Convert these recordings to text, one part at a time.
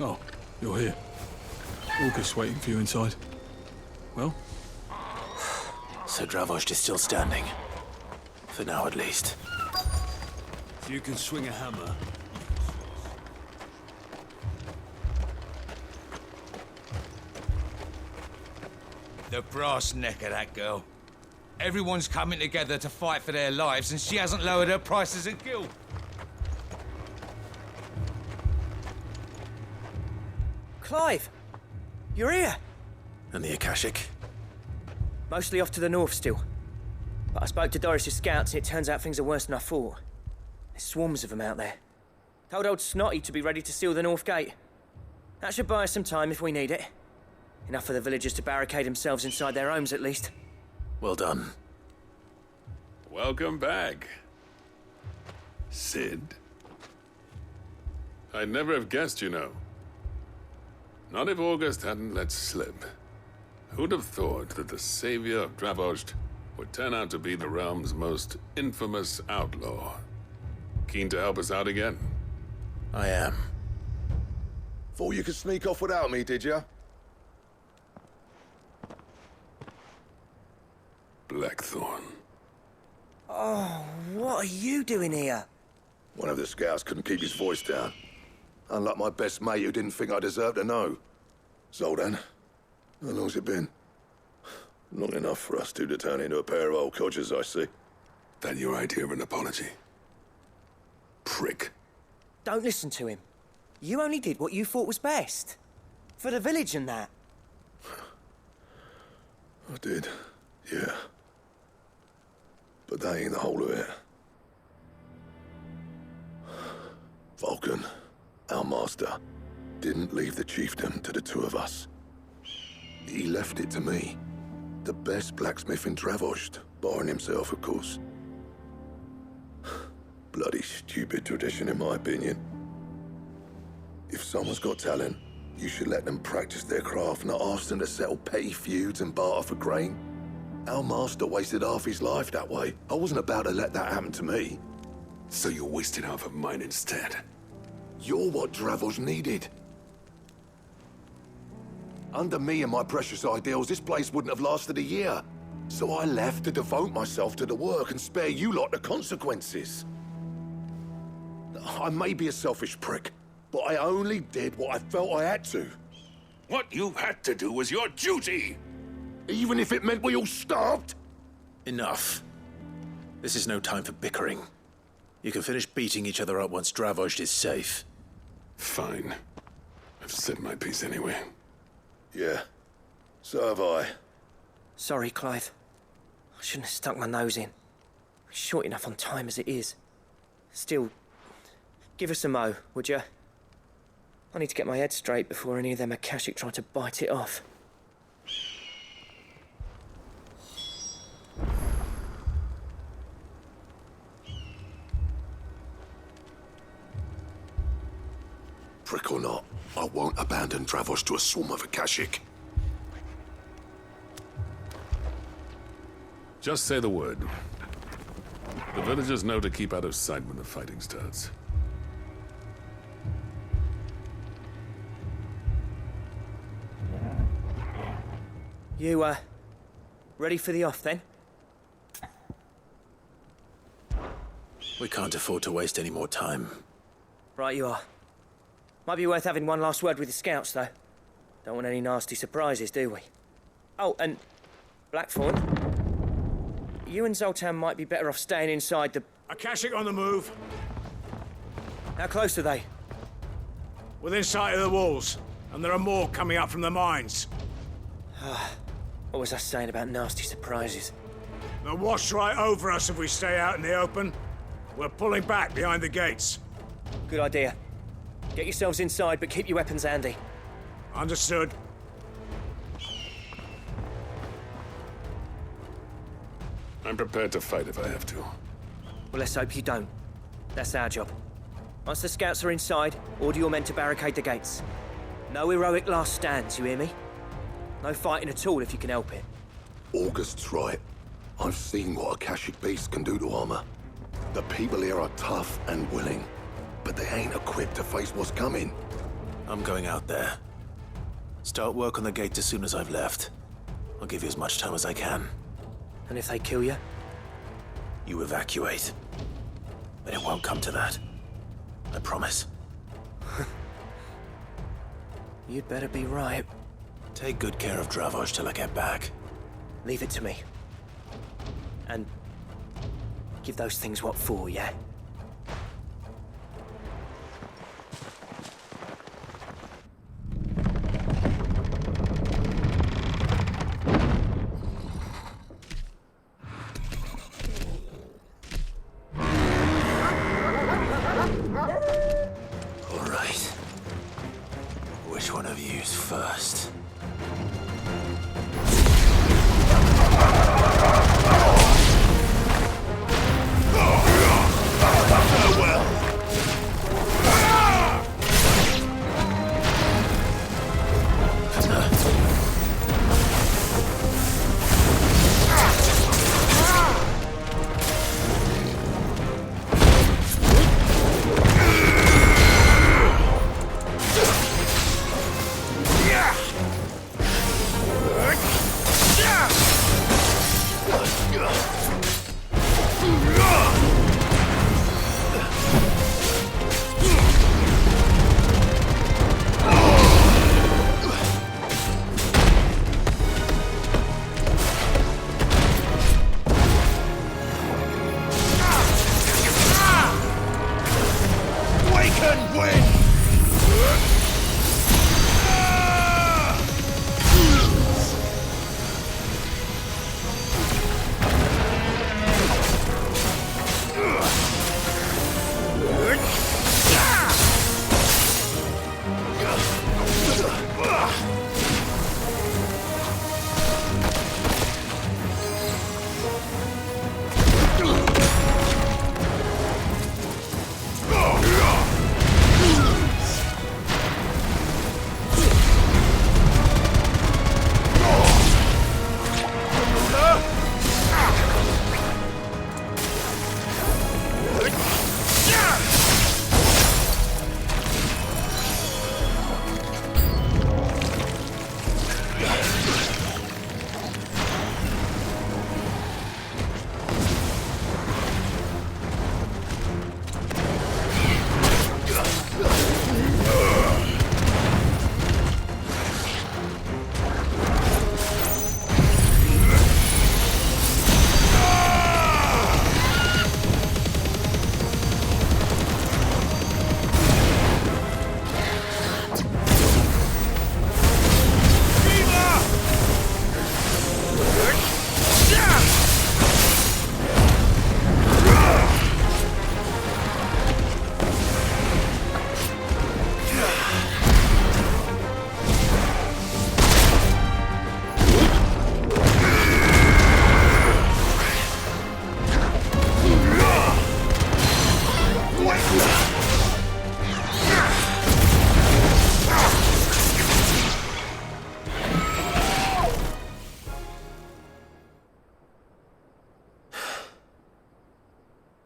Oh, you're here. August's waiting for you inside. Well? So Dravosh is still standing. For now, at least. If you can swing a hammer... The brass neck of that girl. Everyone's coming together to fight for their lives, and she hasn't lowered her prices a guild. Clive! You're here! And the Akashic? Mostly off to the north still. But I spoke to Doris's scouts, and it turns out things are worse than I thought. There's swarms of them out there. Told old Snotty to be ready to seal the north gate. That should buy us some time if we need it. Enough for the villagers to barricade themselves inside their homes, at least. Well done. Welcome back, Sid. I'd never have guessed, you know. Not if August hadn't let slip. Who'd have thought that the savior of Dravosh would turn out to be the realm's most infamous outlaw? Keen to help us out again? I am. Thought you could sneak off without me, did ya? Blackthorn. Oh, what are you doing here? One of the scouts couldn't keep his voice down. Unlike my best mate who didn't think I deserved to know. Zoldan, how long's it been? Long enough for us two to turn into a pair of old codgers, I see. That your idea of an apology? Prick. Don't listen to him. You only did what you thought was best. For the village and that. I did, yeah. But that ain't the whole of it. Vulcan, our master, didn't leave the chiefdom to the two of us. He left it to me. The best blacksmith in Dravosh, barring himself, of course. Bloody stupid tradition, in my opinion. If someone's got talent, you should let them practice their craft, not ask them to settle petty feuds and barter for grain. Our master wasted half his life that way. I wasn't about to let that happen to me. So you wasted half of mine instead. You're what Dravosh needed. Under me and my precious ideals, this place wouldn't have lasted a year. So I left to devote myself to the work and spare you lot the consequences. I may be a selfish prick, but I only did what I felt I had to. What you had to do was your duty! Even if it meant we all starved? Enough. This is no time for bickering. You can finish beating each other up once Dravosh is safe. Fine. I've said my piece anyway. Yeah, so have I. Sorry, Clive. I shouldn't have stuck my nose in. We're short enough on time as it is. Still, give us a mo, would you? I need to get my head straight before any of them Akashic try to bite it off. Prick or not, I won't abandon Dravosh to a swarm of Akashic. Just say the word. The villagers know to keep out of sight when the fighting starts. You, ready for the off, then? We can't afford to waste any more time. Right you are. Might be worth having one last word with the scouts, though. Don't want any nasty surprises, do we? Oh, and Blackthorn, you and Zoltan might be better off staying inside the... Akashic on the move. How close are they? Within sight of the walls. And there are more coming up from the mines. What was I saying about nasty surprises? They'll wash right over us if we stay out in the open. We're pulling back behind the gates. Good idea. Get yourselves inside, but keep your weapons handy. Understood. I'm prepared to fight if I have to. Well, let's hope you don't. That's our job. Once the scouts are inside, order your men to barricade the gates. No heroic last stands, you hear me? No fighting at all if you can help it. August's right. I've seen what Akashic beasts can do to armor. The people here are tough and willing, but they ain't equipped to face what's coming. I'm going out there. Start work on the gate as soon as I've left. I'll give you as much time as I can. And if they kill you? You evacuate. But it won't come to that. I promise. You'd better be right. Take good care of Dravosh till I get back. Leave it to me. And give those things what for, yeah? All right. Which one of you's first?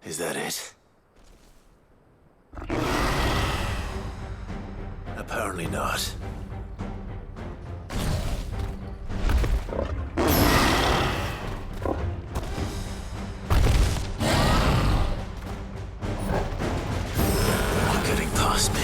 Is that it? Apparently not. Not getting past me.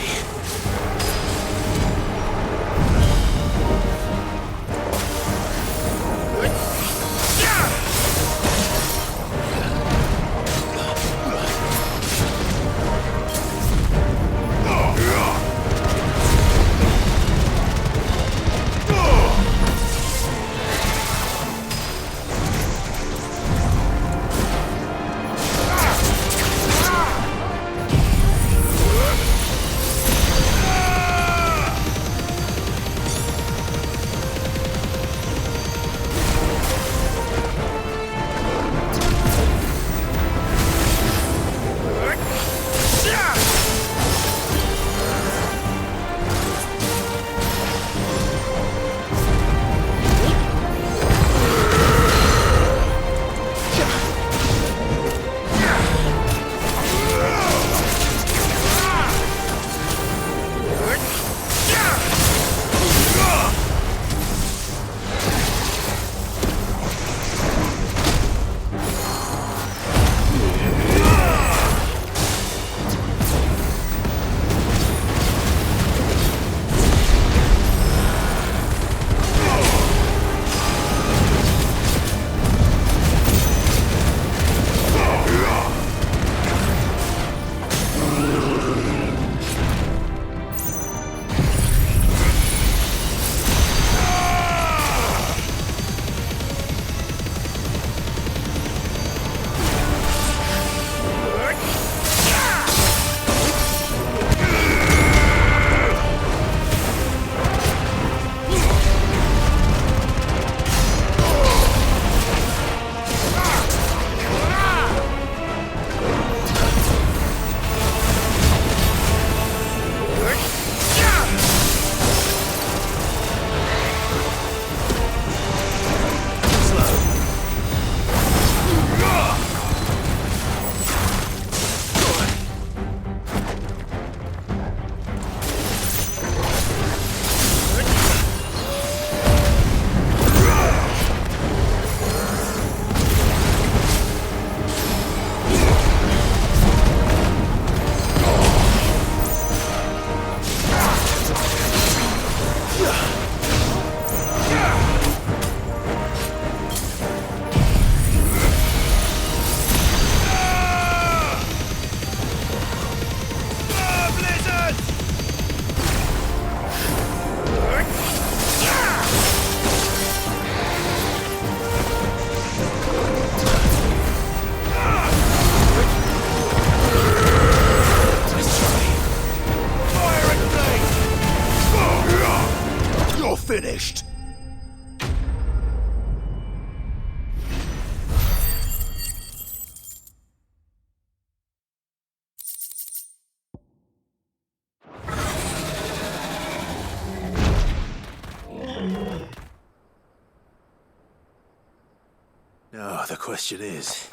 The question is,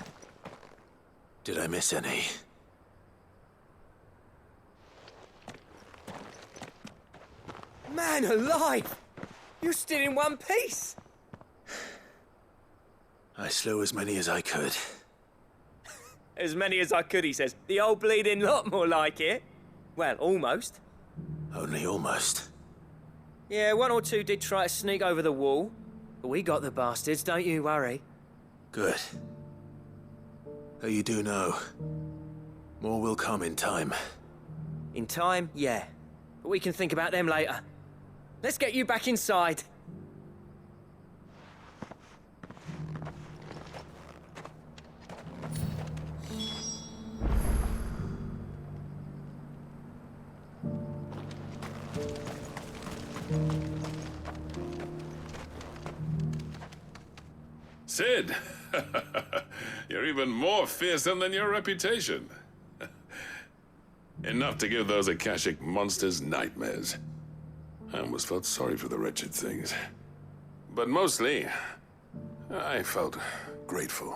did I miss any? Man alive! You're still in one piece! I slew as many as I could. As many as I could, he says. The old bleeding lot, more like it. Well, almost. Only almost. Yeah, one or two did try to sneak over the wall. But we got the bastards, don't you worry. Good. Though you do know, more will come in time. In time, yeah. But we can think about them later. Let's get you back inside. Sid! You're even more fearsome than your reputation. Enough to give those Akashic monsters nightmares. I almost felt sorry for the wretched things. But mostly, I felt grateful.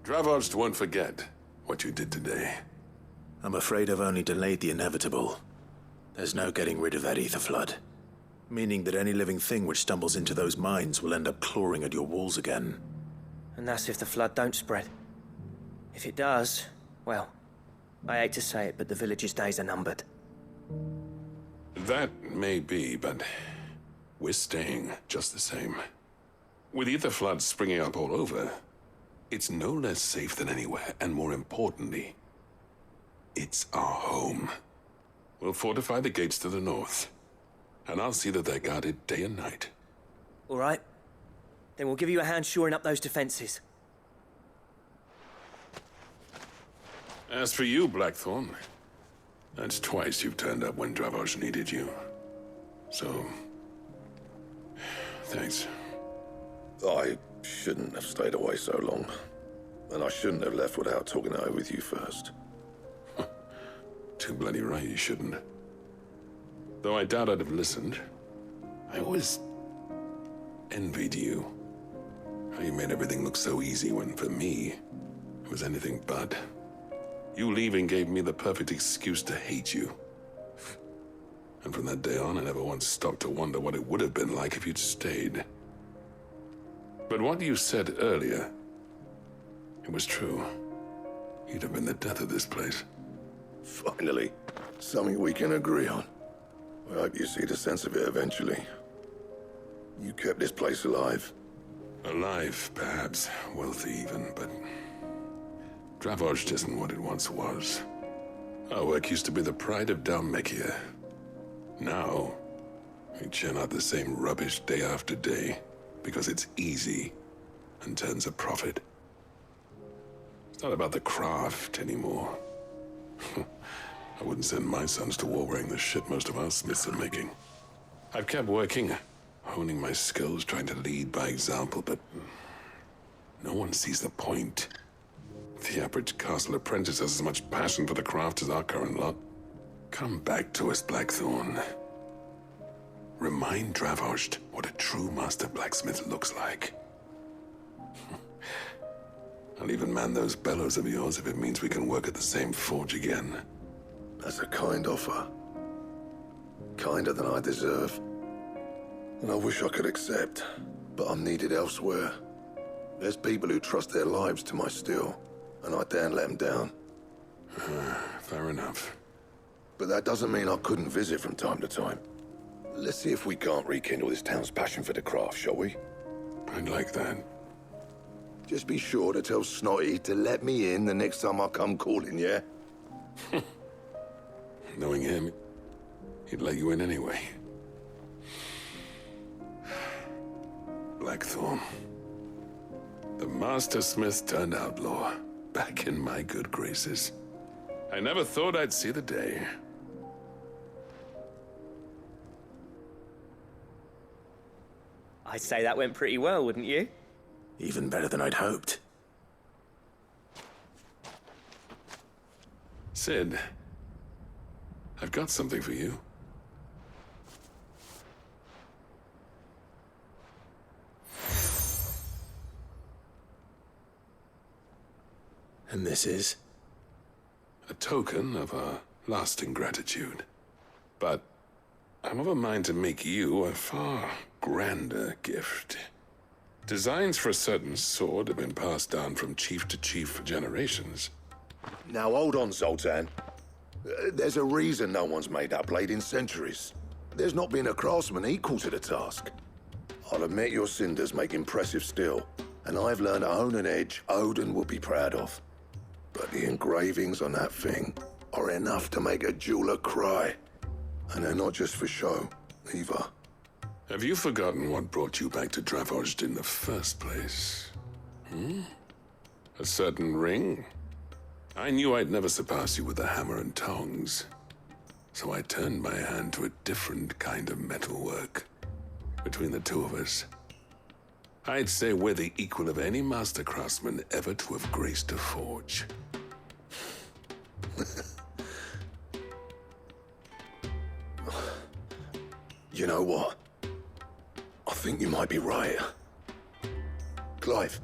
Dravosh won't forget what you did today. I'm afraid I've only delayed the inevitable. There's no getting rid of that ether flood. Meaning that any living thing which stumbles into those mines will end up clawing at your walls again. And that's if the flood don't spread. If it does, well, I hate to say it, but the village's days are numbered. That may be, but we're staying just the same. With ether floods springing up all over, it's no less safe than anywhere, and more importantly, it's our home. We'll fortify the gates to the north, and I'll see that they're guarded day and night. All right. Then we'll give you a hand shoring up those defenses. As for you, Blackthorn, that's twice you've turned up when Dravosh needed you. So, thanks. I shouldn't have stayed away so long. And I shouldn't have left without talking it over with you first. Too bloody right you shouldn't. Though I doubt I'd have listened. I always envied you. How you made everything look so easy when, for me, it was anything but. You leaving gave me the perfect excuse to hate you. And from that day on, I never once stopped to wonder what it would have been like if you'd stayed. But what you said earlier, it was true. You'd have been the death of this place. Finally, something we can agree on. I hope you see the sense of it eventually. You kept this place alive. Alive, perhaps. Wealthy even, but Dravosh isn't what it once was. Our work used to be the pride of Dalmekia. Now, we churn out the same rubbish day after day because it's easy and turns a profit. It's not about the craft anymore. I wouldn't send my sons to war wearing the shit most of our smiths are making. I've kept working, honing my skills, trying to lead by example, but no one sees the point. The average castle apprentice has as much passion for the craft as our current lot. Come back to us, Blackthorn. Remind Dravosh what a true master blacksmith looks like. I'll even man those bellows of yours if it means we can work at the same forge again. That's a kind offer. Kinder than I deserve. And I wish I could accept, but I'm needed elsewhere. There's people who trust their lives to my steel, and I daren't let them down. Fair enough. But that doesn't mean I couldn't visit from time to time. Let's see if we can't rekindle this town's passion for the craft, shall we? I'd like that. Just be sure to tell Snotty to let me in the next time I come calling, yeah? Knowing him, he'd let you in anyway. Blackthorn. The Master Smith turned outlaw, back in my good graces. I never thought I'd see the day. I'd say that went pretty well, wouldn't you? Even better than I'd hoped. Sid, I've got something for you. And this is? A token of our lasting gratitude. But I'm of a mind to make you a far grander gift. Designs for a certain sword have been passed down from chief to chief for generations. Now hold on, Zoltan. There's a reason no one's made that blade in centuries. There's not been a craftsman equal to the task. I'll admit your cinders make impressive steel, and I've learned to own an edge Odin will be proud of. But the engravings on that thing are enough to make a jeweler cry. And they're not just for show, either. Have you forgotten what brought you back to Dravosh in the first place? A certain ring? I knew I'd never surpass you with the hammer and tongs. So I turned my hand to a different kind of metalwork. Between the two of us, I'd say we're the equal of any master craftsman ever to have graced a forge. You know what? I think you might be right. Clive,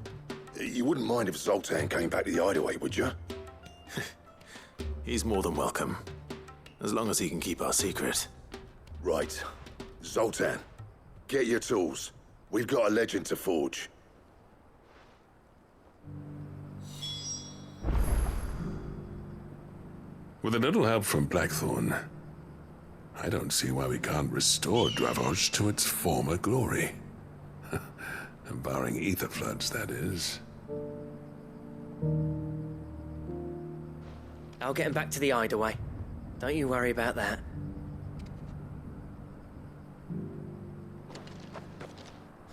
you wouldn't mind if Zoltan came back to the hideaway, would you? He's more than welcome. As long as he can keep our secret. Right. Zoltan, get your tools. We've got a legend to forge. With a little help from Blackthorn, I don't see why we can't restore Dravosh to its former glory. Barring ether floods, that is. I'll get him back to the hideaway. Don't you worry about that.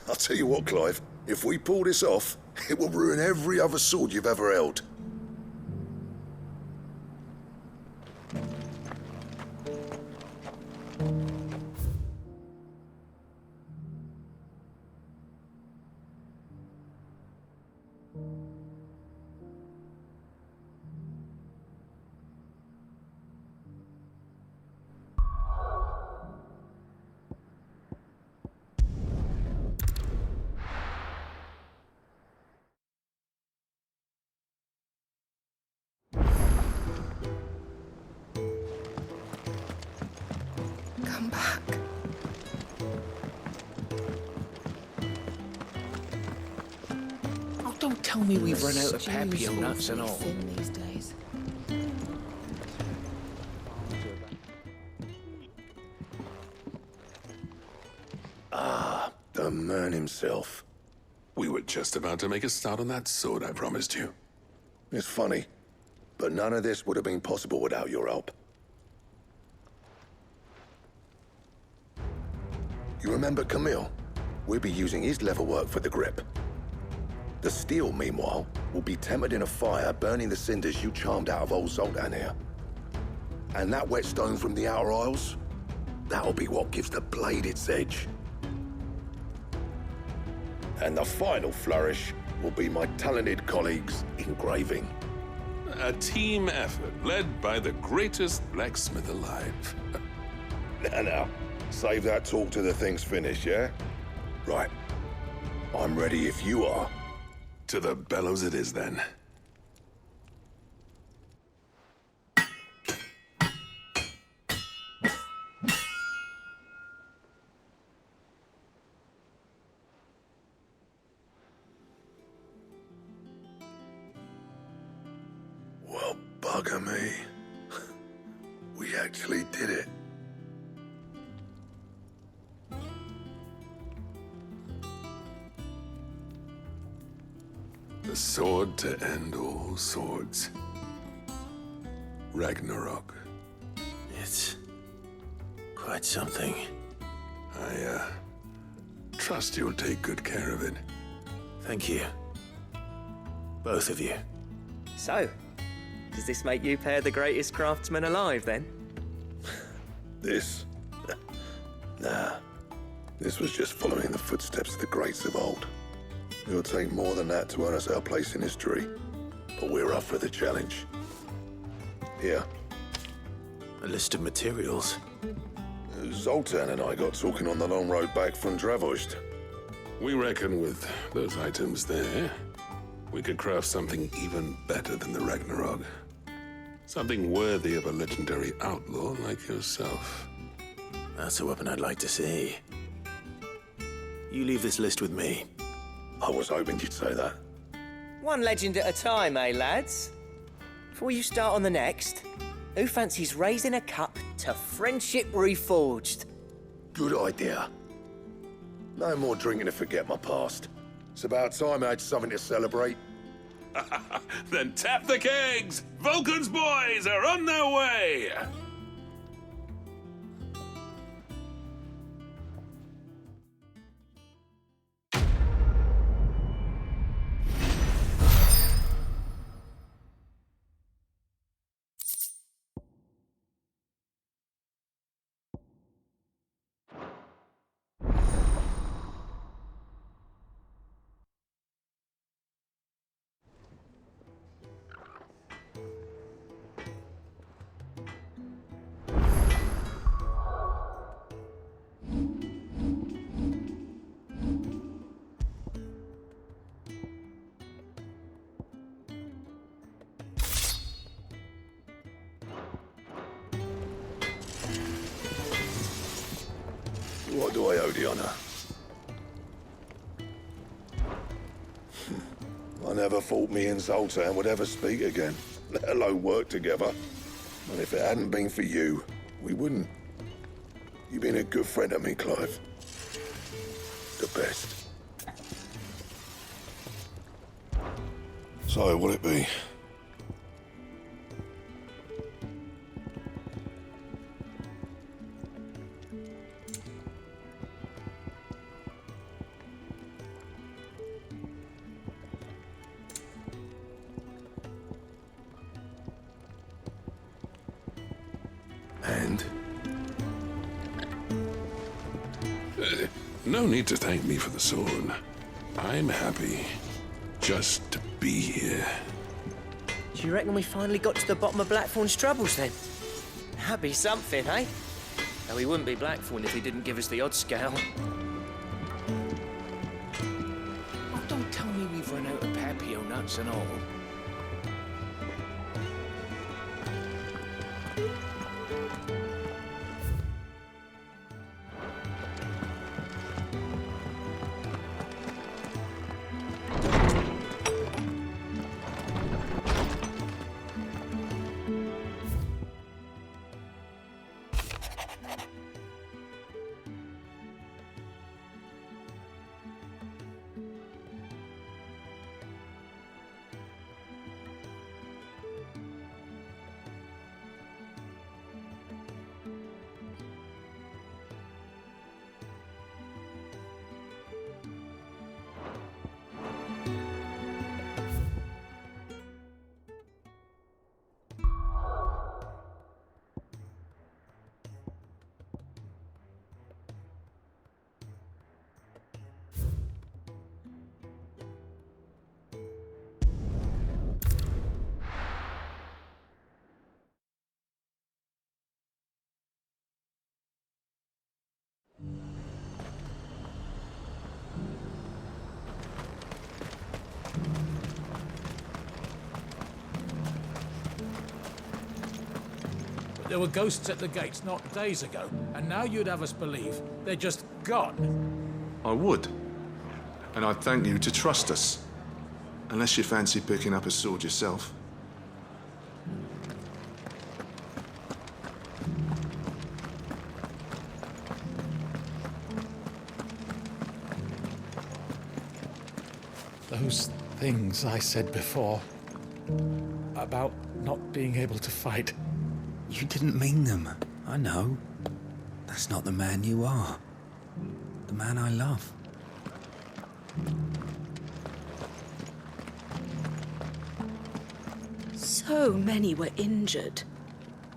I'll tell you what, Clive. If we pull this off, it will ruin every other sword you've ever held. Come back. Oh, don't tell me we've run out of papio nuts and all. Thin these days. The man himself. We were just about to make a start on that sword I promised you. It's funny, but none of this would have been possible without your help. You remember Camille? We'll be using his leatherwork for the grip. The steel, meanwhile, will be tempered in a fire, burning the cinders you charmed out of old Zoltan here. And that whetstone from the Outer Isles, that'll be what gives the blade its edge. And the final flourish will be my talented colleagues' engraving. A team effort led by the greatest blacksmith alive. Now, save that talk till the thing's finished, yeah? Right. I'm ready if you are. To the bellows it is, then. Well, bugger me. We actually did it. The sword to end all swords. Ragnarok. It's quite something. I, trust you'll take good care of it. Thank you. Both of you. So, does this make you pair the greatest craftsman alive, then? This? Nah. This was just following the footsteps of the greats of old. It'll take more than that to earn us our place in history. But we're up for the challenge. Here. A list of materials. Zoltan and I got talking on the long road back from Dravosh. We reckon with those items there, we could craft something even better than the Ragnarok. Something worthy of a legendary outlaw like yourself. That's a weapon I'd like to see. You leave this list with me. I was hoping you'd say that. One legend at a time, eh, lads? Before you start on the next, who fancies raising a cup to friendship reforged? Good idea. No more drinking to forget my past. It's about time I had something to celebrate. Then tap the kegs! Vulcan's boys are on their way! What do I owe the honor? I never thought me and Zoltan would ever speak again, let alone work together. And if it hadn't been for you, we wouldn't. You've been a good friend to me, Clive. The best. So, what'll it be? And? No need to thank me for the sword. I'm happy just to be here. Do you reckon we finally got to the bottom of Blackthorn's troubles then? That'd be something, eh? Though he wouldn't be Blackthorn if he didn't give us the odd scale. Oh, don't tell me we've run out of papio nuts and all. There were ghosts at the gates not days ago, and now you'd have us believe they're just gone. I would. And I'd thank you to trust us. Unless you fancy picking up a sword yourself. Those things I said before about not being able to fight. You didn't mean them. I know. That's not the man you are. The man I love. So many were injured.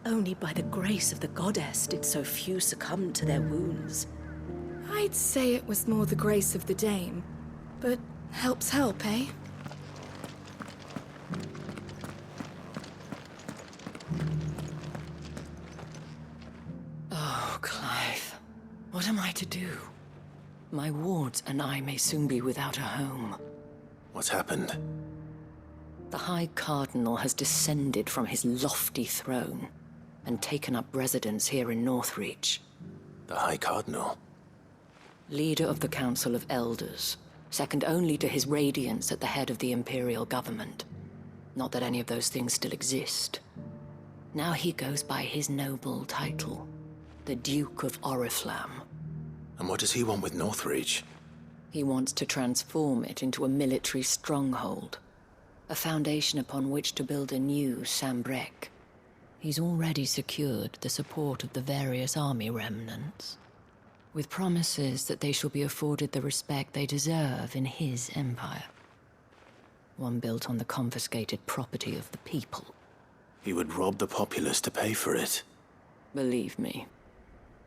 Only by the grace of the goddess did so few succumb to their wounds. I'd say it was more the grace of the dame. But help's help, eh? Oh, Clive. What am I to do? My wards and I may soon be without a home. What's happened? The High Cardinal has descended from his lofty throne and taken up residence here in Northreach. The High Cardinal? Leader of the Council of Elders, second only to his Radiance at the head of the Imperial government. Not that any of those things still exist. Now he goes by his noble title, the Duke of Oriflamme. And what does he want with Northreach? He wants to transform it into a military stronghold, a foundation upon which to build a new Sambrec. He's already secured the support of the various army remnants, with promises that they shall be afforded the respect they deserve in his empire. One built on the confiscated property of the people. He would rob the populace to pay for it. Believe me,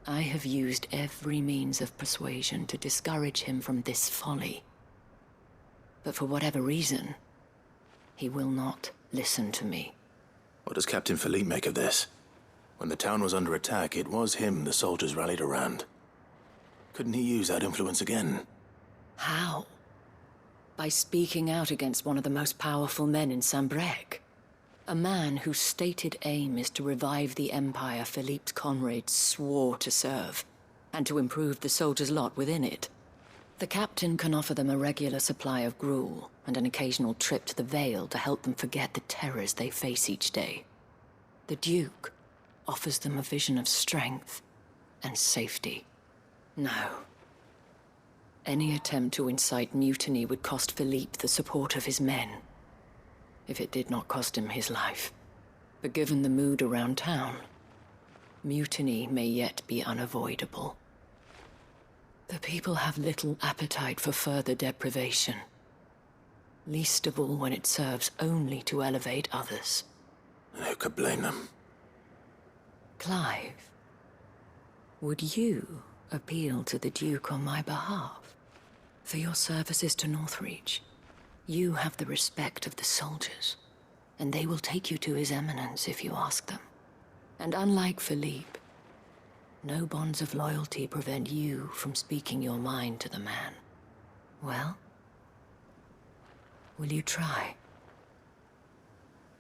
I have used every means of persuasion to discourage him from this folly. But for whatever reason, he will not listen to me. What does Captain Philippe make of this? When the town was under attack, it was him the soldiers rallied around. Couldn't he use that influence again? How? By speaking out against one of the most powerful men in Sambrec. A man whose stated aim is to revive the empire Philippe's comrades swore to serve, and to improve the soldiers' lot within it. The captain can offer them a regular supply of gruel, and an occasional trip to the Vale to help them forget the terrors they face each day. The Duke offers them a vision of strength and safety. No. Any attempt to incite mutiny would cost Philippe the support of his men, if it did not cost him his life. But given the mood around town, mutiny may yet be unavoidable. The people have little appetite for further deprivation, least of all when it serves only to elevate others. And who could blame them? Clive, would you appeal to the Duke on my behalf? For your services to Northreach, you have the respect of the soldiers, and they will take you to His Eminence if you ask them. And unlike Philippe, no bonds of loyalty prevent you from speaking your mind to the man. Well, will you try?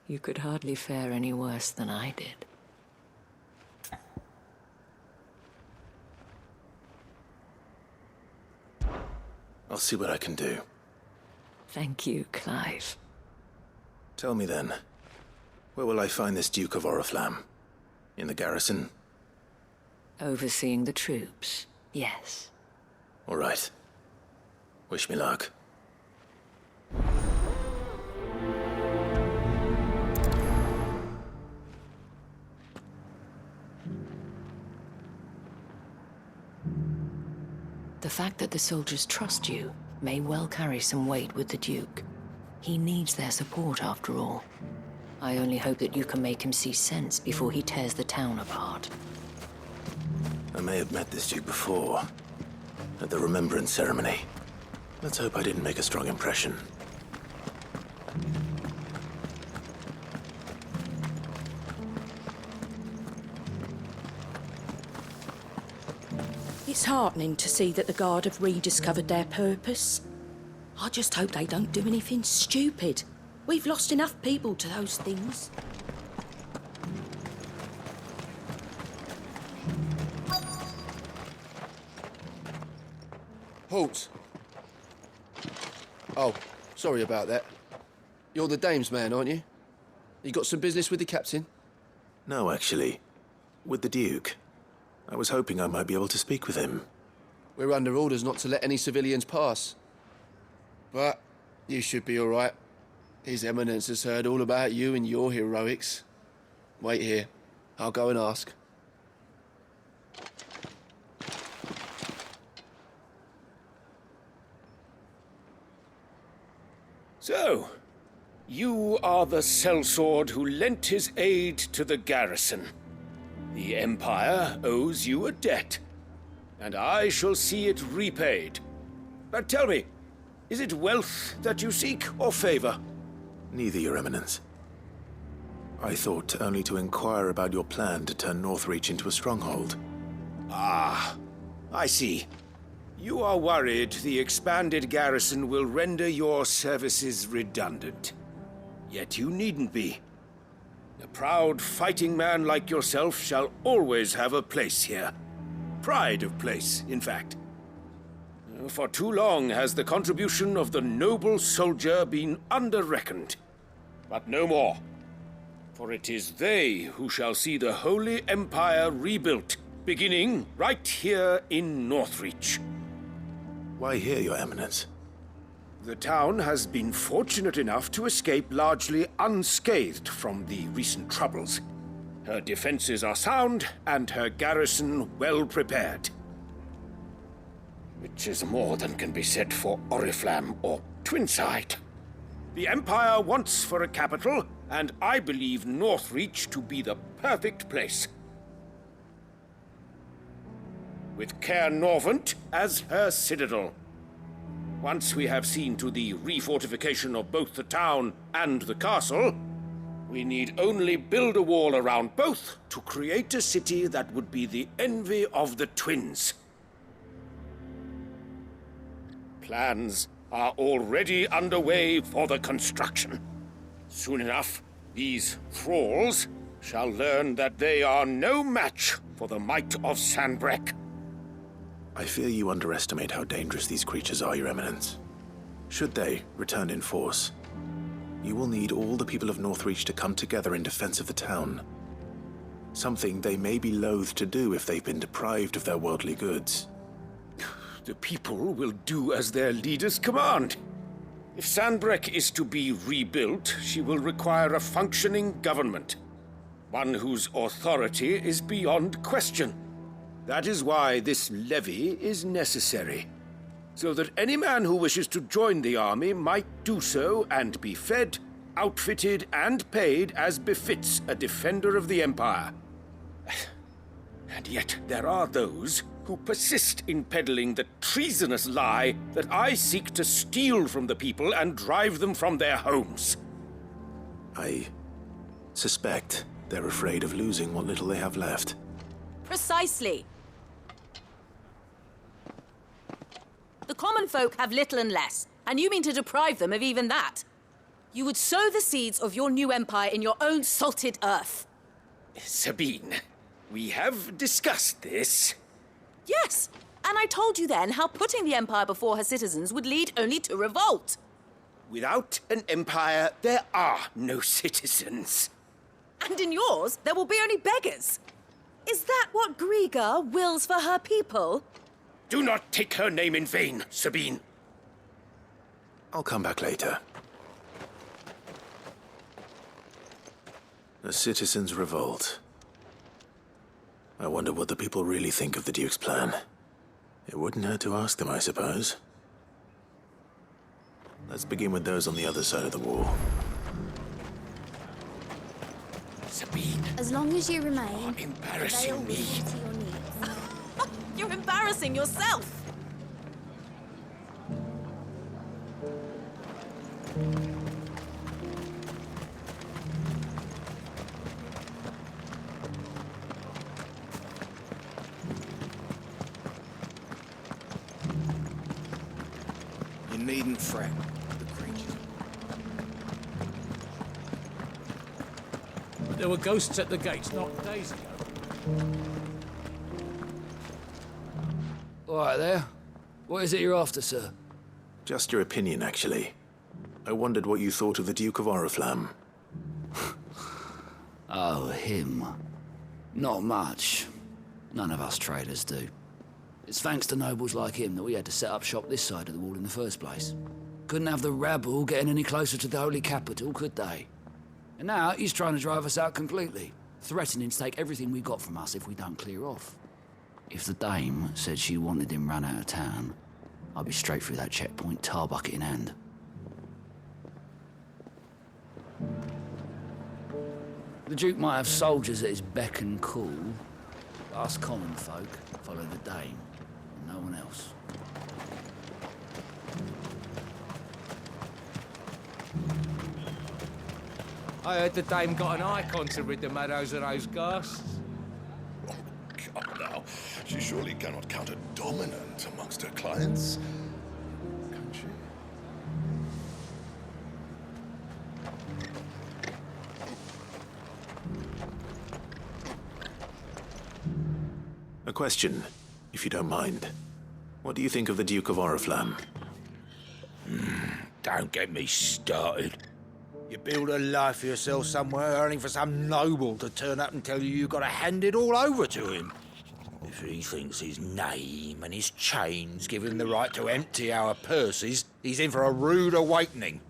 You could hardly fare any worse than I did. I'll see what I can do. Thank you, Clive. Tell me then, where will I find this Duke of Oriflamme? In the garrison? Overseeing the troops, yes. All right. Wish me luck. The fact that the soldiers trust you may well carry some weight with the Duke. He needs their support, after all. I only hope that you can make him see sense before he tears the town apart. I may have met this Duke before, at the Remembrance Ceremony. Let's hope I didn't make a strong impression. It's heartening to see that the Guard have rediscovered their purpose. I just hope they don't do anything stupid. We've lost enough people to those things. Halt! Oh, sorry about that. You're the dame's man, aren't you? You got some business with the captain? No, actually. With the Duke. I was hoping I might be able to speak with him. We're under orders not to let any civilians pass. But you should be all right. His Eminence has heard all about you and your heroics. Wait here. I'll go and ask. So, you are the sellsword who lent his aid to the garrison. The Empire owes you a debt, and I shall see it repaid. But tell me, is it wealth that you seek, or favor? Neither, Your Eminence. I thought only to inquire about your plan to turn Northreach into a stronghold. Ah, I see. You are worried the expanded garrison will render your services redundant. Yet you needn't be. A proud fighting man like yourself shall always have a place here. Pride of place, in fact. For too long has the contribution of the noble soldier been under-reckoned. But no more. For it is they who shall see the Holy Empire rebuilt, beginning right here in Northreach. Why here, Your Eminence? The town has been fortunate enough to escape largely unscathed from the recent troubles. Her defenses are sound, and her garrison well prepared. Which is more than can be said for Oriflamme or Twinside. The Empire wants for a capital, and I believe Northreach to be the perfect place. With Caer Norvent as her citadel. Once we have seen to the refortification of both the town and the castle, we need only build a wall around both to create a city that would be the envy of the twins. Plans are already underway for the construction. Soon enough, these thralls shall learn that they are no match for the might of Sanbreque. I fear you underestimate how dangerous these creatures are, Your Eminence. Should they return in force, you will need all the people of Northreach to come together in defense of the town. Something they may be loath to do if they've been deprived of their worldly goods. The people will do as their leaders command. If Sanbreque is to be rebuilt, she will require a functioning government. One whose authority is beyond question. That is why this levy is necessary. So that any man who wishes to join the army might do so and be fed, outfitted, and paid as befits a defender of the Empire. And yet there are those who persist in peddling the treasonous lie that I seek to steal from the people and drive them from their homes. I suspect they're afraid of losing what little they have left. Precisely. The common folk have little and less, and you mean to deprive them of even that. You would sow the seeds of your new empire in your own salted earth. Sabine, we have discussed this. Yes, and I told you then how putting the empire before her citizens would lead only to revolt. Without an empire, there are no citizens. And in yours, there will be only beggars. Is that what Griga wills for her people? Do not take her name in vain, Sabine. I'll come back later. A citizens' revolt. I wonder what the people really think of the Duke's plan. It wouldn't hurt to ask them, I suppose. Let's begin with those on the other side of the wall. Sabine. As long as you remain, embarrassing me. To your needs. You're embarrassing yourself. You needn't fret. The creatures. But there were ghosts at the gates not days ago. All right there. What is it you're after, sir? Just your opinion, actually. I wondered what you thought of the Duke of Oriflamme. Oh, him. Not much. None of us traders do. It's thanks to nobles like him that we had to set up shop this side of the wall in the first place. Couldn't have the rabble getting any closer to the holy capital, could they? And now he's trying to drive us out completely, threatening to take everything we got from us if we don't clear off. If the dame said she wanted him run out of town, I'd be straight through that checkpoint, tar bucket in hand. The Duke might have soldiers at his beck and call. Us common folk follow the dame, and no one else. I heard the dame got an icon to rid the meadows of those ghasts. Come now, she surely cannot count a dominant amongst her clients. Can she? question, if you don't mind. What do you think of the Duke of Oriflamme? Don't get me started. You build a life for yourself somewhere, only for some noble to turn up and tell you got to hand it all over to him. If he thinks his name and his chains give him the right to empty our purses, he's in for a rude awakening.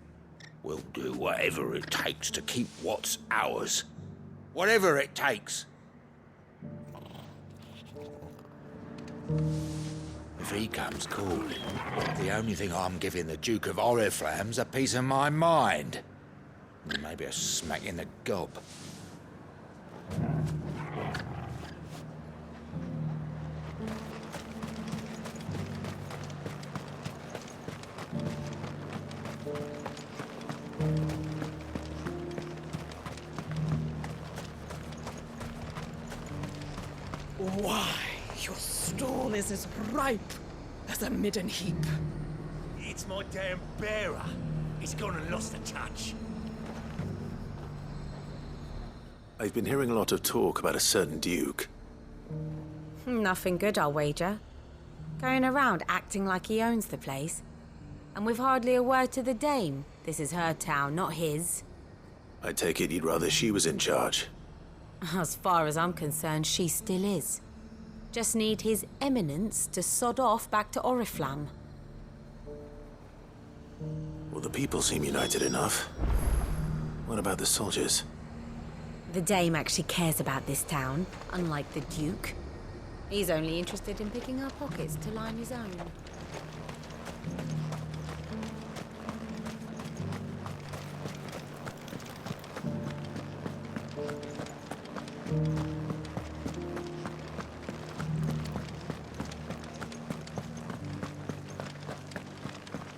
We'll do whatever it takes to keep what's ours. Whatever it takes. If he comes calling, the only thing I'm giving the Duke of Oriflamme's a piece of my mind. And maybe a smack in the gob. Why, your stall is as ripe as a midden heap. It's my damn bearer. He's gone and lost the touch. I've been hearing a lot of talk about a certain Duke. Nothing good, I'll wager. Going around acting like he owns the place. And with hardly a word to the dame. This is her town, not his. I take it you'd rather she was in charge. As far as I'm concerned, she still is. Just need his eminence to sod off back to Oriflamme. Well, the people seem united enough. What about the soldiers? The dame actually cares about this town, unlike the Duke. He's only interested in picking our pockets to line his own.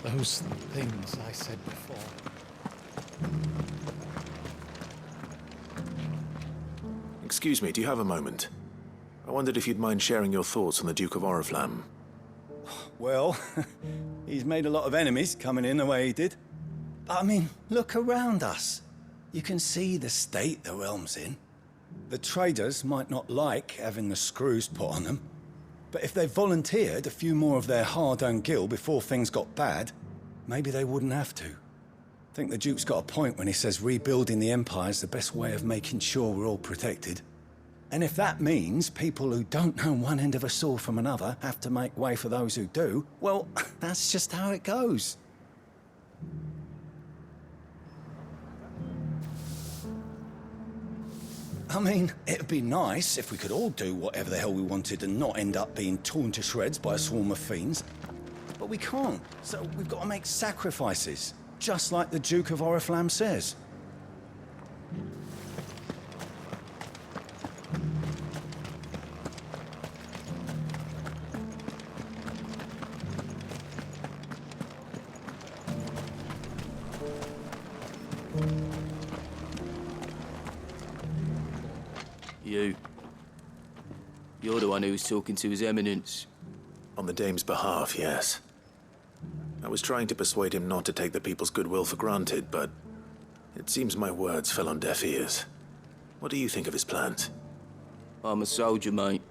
Those things I said before. Excuse me, do you have a moment? I wondered if you'd mind sharing your thoughts on the Duke of Oriflamme. Well, he's made a lot of enemies coming in the way he did. But I mean, look around us. You can see the state the realm's in. The traders might not like having the screws put on them, but if they volunteered a few more of their hard-earned gil before things got bad, maybe they wouldn't have to. I think the Duke's got a point when he says rebuilding the Empire's the best way of making sure we're all protected. And if that means people who don't know one end of a sword from another have to make way for those who do, well, that's just how it goes. I mean, it'd be nice if we could all do whatever the hell we wanted and not end up being torn to shreds by a swarm of fiends. But we can't, so we've got to make sacrifices, just like the Duke of Oriflamme says. You're the one who was talking to His Eminence. On the dame's behalf, yes. I was trying to persuade him not to take the people's goodwill for granted, but it seems my words fell on deaf ears. What do you think of his plans? I'm a soldier, mate.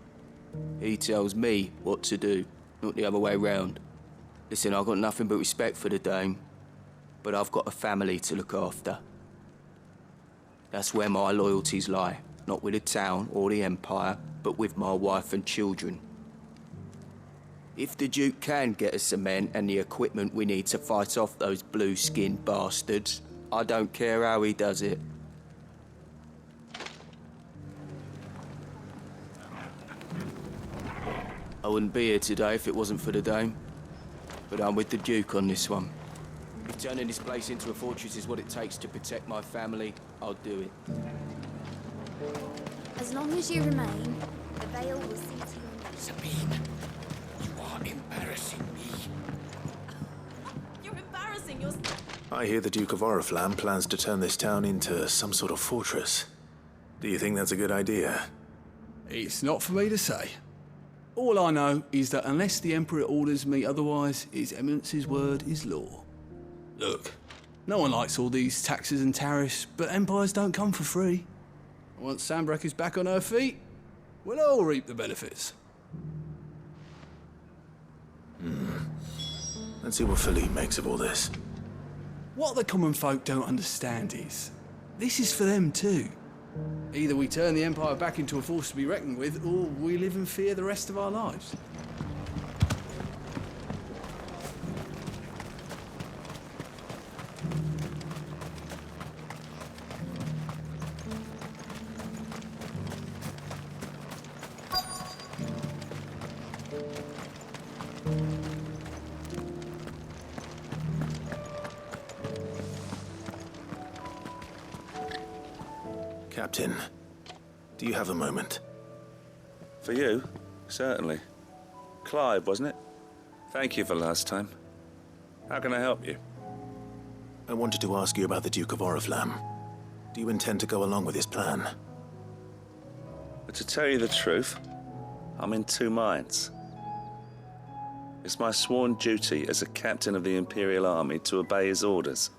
He tells me what to do, not the other way round. Listen, I've got nothing but respect for the dame, but I've got a family to look after. That's where my loyalties lie. Not with the town or the Empire, but with my wife and children. If the Duke can get us the men and the equipment we need to fight off those blue-skinned bastards, I don't care how he does it. I wouldn't be here today if it wasn't for the dame, but I'm with the Duke on this one. If turning this place into a fortress is what it takes to protect my family, I'll do it. As long as you remain, the veil will see to you. Sabine, you are embarrassing me. You're embarrassing yourself. I hear the Duke of Oriflamme plans to turn this town into some sort of fortress. Do you think that's a good idea? It's not for me to say. All I know is that unless the Emperor orders me otherwise, His Eminence's word is law. Look, no one likes all these taxes and tariffs, but empires don't come for free. Once Sanbreque is back on her feet, we'll all reap the benefits. Let's see what Philippe makes of all this. What the common folk don't understand is, this is for them too. Either we turn the Empire back into a force to be reckoned with, or we live in fear the rest of our lives. Captain, do you have a moment? For you? Certainly. Clive, wasn't it? Thank you for last time. How can I help you? I wanted to ask you about the Duke of Oriflamme. Do you intend to go along with his plan? But to tell you the truth, I'm in two minds. It's my sworn duty as a captain of the Imperial Army to obey his orders.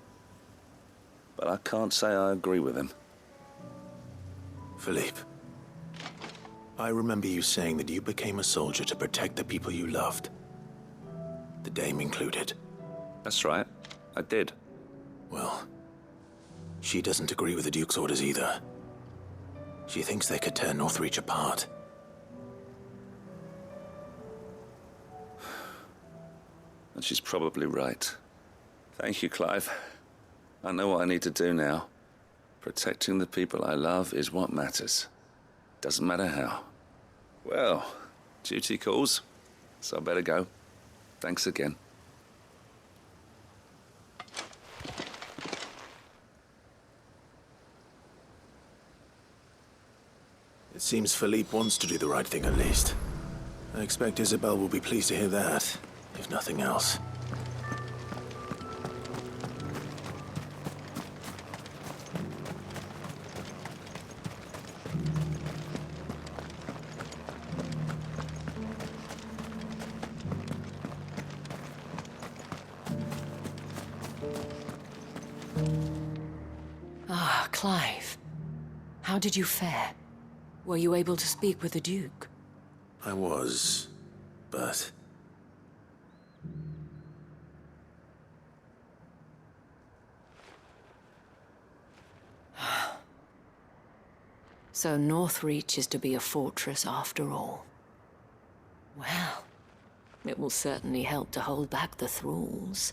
But I can't say I agree with him. Philippe, I remember you saying that you became a soldier to protect the people you loved. The Dame included. That's right, I did. Well, she doesn't agree with the Duke's orders either. She thinks they could tear Northreach apart. And she's probably right. Thank you, Clive. I know what I need to do now. Protecting the people I love is what matters. Doesn't matter how. Well, duty calls, so I better go. Thanks again. It seems Philippe wants to do the right thing at least. I expect Isabel will be pleased to hear that, if nothing else. Ah, Clive. How did you fare? Were you able to speak with the Duke? I was, but... So Northreach is to be a fortress after all. Well, it will certainly help to hold back the thralls.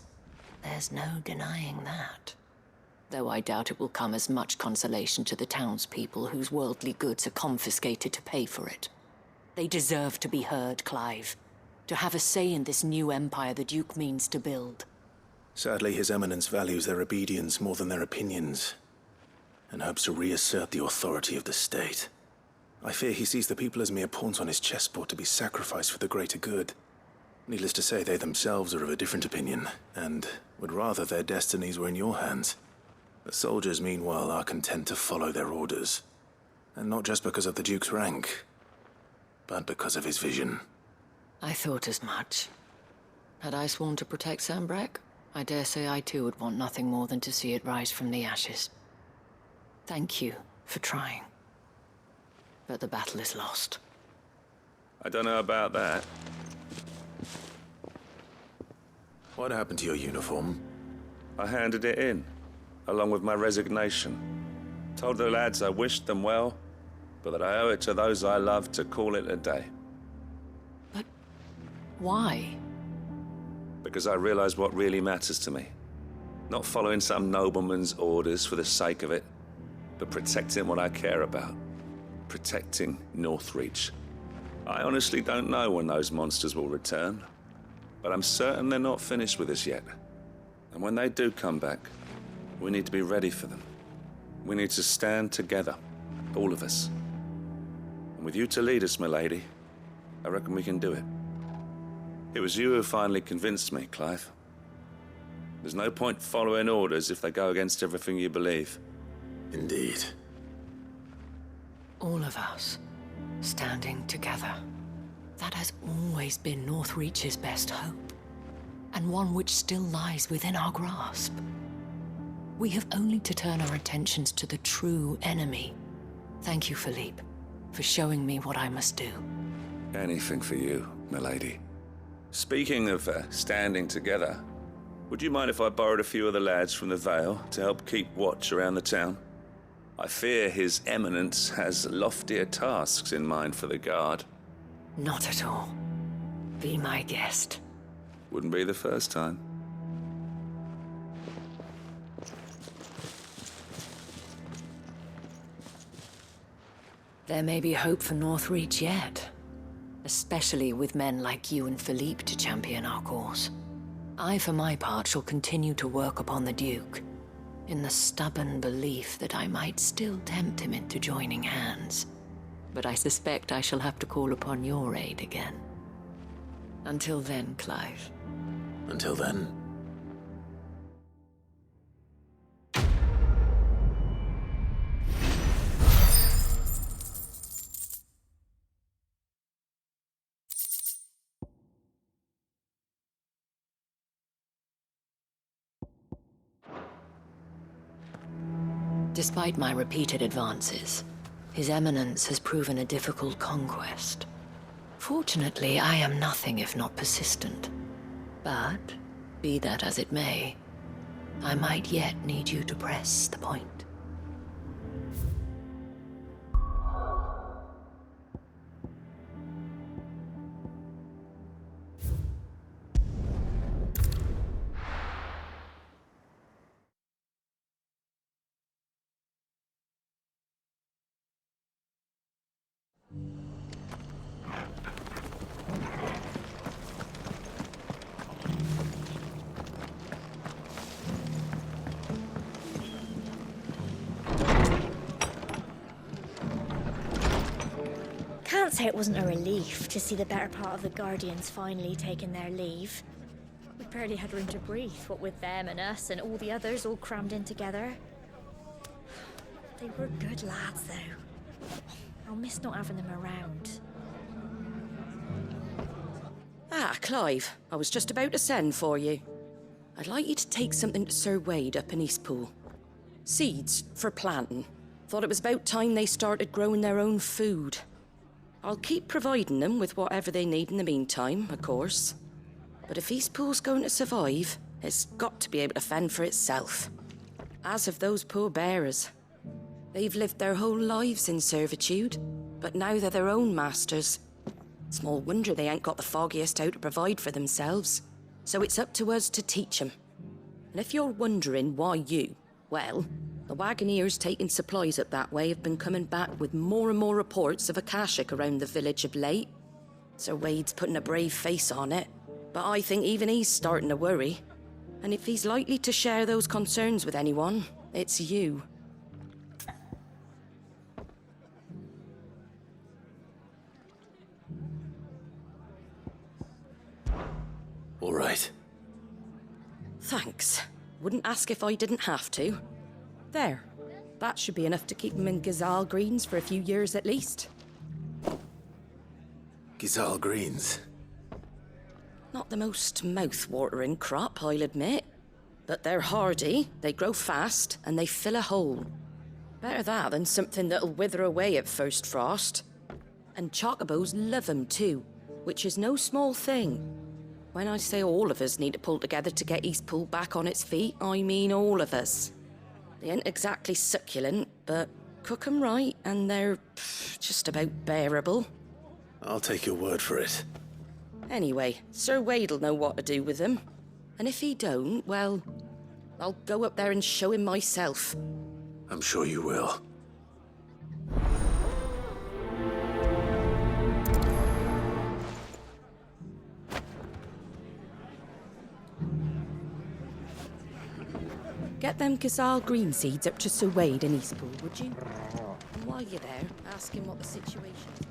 There's no denying that. Though I doubt it will come as much consolation to the townspeople whose worldly goods are confiscated to pay for it. They deserve to be heard, Clive. To have a say in this new empire the Duke means to build. Sadly, His Eminence values their obedience more than their opinions, and hopes to reassert the authority of the state. I fear he sees the people as mere pawns on his chessboard to be sacrificed for the greater good. Needless to say, they themselves are of a different opinion, and would rather their destinies were in your hands. The soldiers, meanwhile, are content to follow their orders. And not just because of the Duke's rank, but because of his vision. I thought as much. Had I sworn to protect Sanbreque, I dare say I too would want nothing more than to see it rise from the ashes. Thank you for trying. But the battle is lost. I don't know about that. What happened to your uniform? I handed it in, along with my resignation. Told the lads I wished them well, but that I owe it to those I love to call it a day. But why? Because I realize what really matters to me. Not following some nobleman's orders for the sake of it, but protecting what I care about. Protecting Northreach. I honestly don't know when those monsters will return, but I'm certain they're not finished with us yet. And when they do come back, we need to be ready for them. We need to stand together, all of us. And with you to lead us, milady, I reckon we can do it. It was you who finally convinced me, Clive. There's no point following orders if they go against everything you believe. Indeed. All of us, standing together. That has always been Northreach's best hope, and one which still lies within our grasp. We have only to turn our attentions to the true enemy. Thank you, Philippe, for showing me what I must do. Anything for you, milady. Speaking of standing together, would you mind if I borrowed a few of the lads from the Vale to help keep watch around the town? I fear His Eminence has loftier tasks in mind for the guard. Not at all. Be my guest. Wouldn't be the first time. There may be hope for Northreach yet. Especially with men like you and Philippe to champion our cause. I, for my part, shall continue to work upon the Duke, in the stubborn belief that I might still tempt him into joining hands. But I suspect I shall have to call upon your aid again. Until then, Clive. Until then. Despite my repeated advances, His Eminence has proven a difficult conquest. Fortunately, I am nothing if not persistent. But, be that as it may, I might yet need you to press the point. Can't say it wasn't a relief to see the better part of the Guardians finally taking their leave. We barely had room to breathe, what with them and us and all the others all crammed in together. They were good lads, though. I'll miss not having them around. Ah, Clive, I was just about to send for you. I'd like you to take something to Sir Wade up in Eastpool. Seeds for planting. Thought it was about time they started growing their own food. I'll keep providing them with whatever they need in the meantime, of course. But if Eastpool's going to survive, it's got to be able to fend for itself. As have those poor bearers. They've lived their whole lives in servitude, but now they're their own masters. Small wonder they ain't got the foggiest how to provide for themselves. So it's up to us to teach them. And if you're wondering why you, well, the Wagoneers taking supplies up that way have been coming back with more and more reports of Akashic around the village of late. Sir Wade's putting a brave face on it, but I think even he's starting to worry. And if he's likely to share those concerns with anyone, it's you. All right. Thanks. Wouldn't ask if I didn't have to. There. That should be enough to keep them in Gazal Greens for a few years at least. Gazal Greens? Not the most mouth-watering crop, I'll admit. But they're hardy, they grow fast, and they fill a hole. Better that than something that'll wither away at first frost. And chocobos love 'em too, which is no small thing. When I say all of us need to pull together to get Eastpool back on its feet, I mean all of us. They ain't exactly succulent, but cook 'em right and they're just about bearable. I'll take your word for it. Anyway, Sir Wade'll know what to do with them. And if he don't, well, I'll go up there and show him myself. I'm sure you will. Get them Gazal green seeds up to Sir Wade in Eastpool, would you? And while you're there, ask him what the situation is.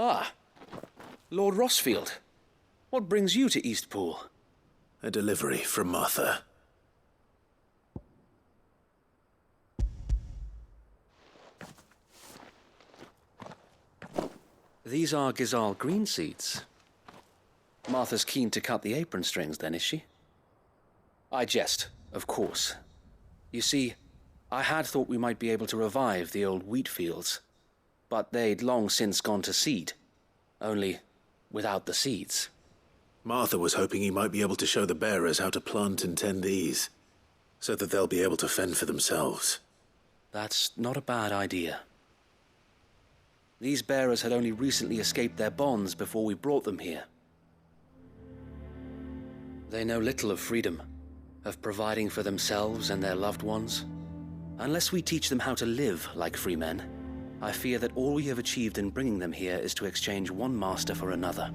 Ah, Lord Rossfield. What brings you to Eastpool? A delivery from Martha. These are Gizal green seeds. Martha's keen to cut the apron strings, then, is she? I jest, of course. You see, I had thought we might be able to revive the old wheat fields, but they'd long since gone to seed, only without the seeds. Martha was hoping he might be able to show the bearers how to plant and tend these, so that they'll be able to fend for themselves. That's not a bad idea. These bearers had only recently escaped their bonds before we brought them here. They know little of freedom, of providing for themselves and their loved ones. Unless we teach them how to live like free men, I fear that all we have achieved in bringing them here is to exchange one master for another.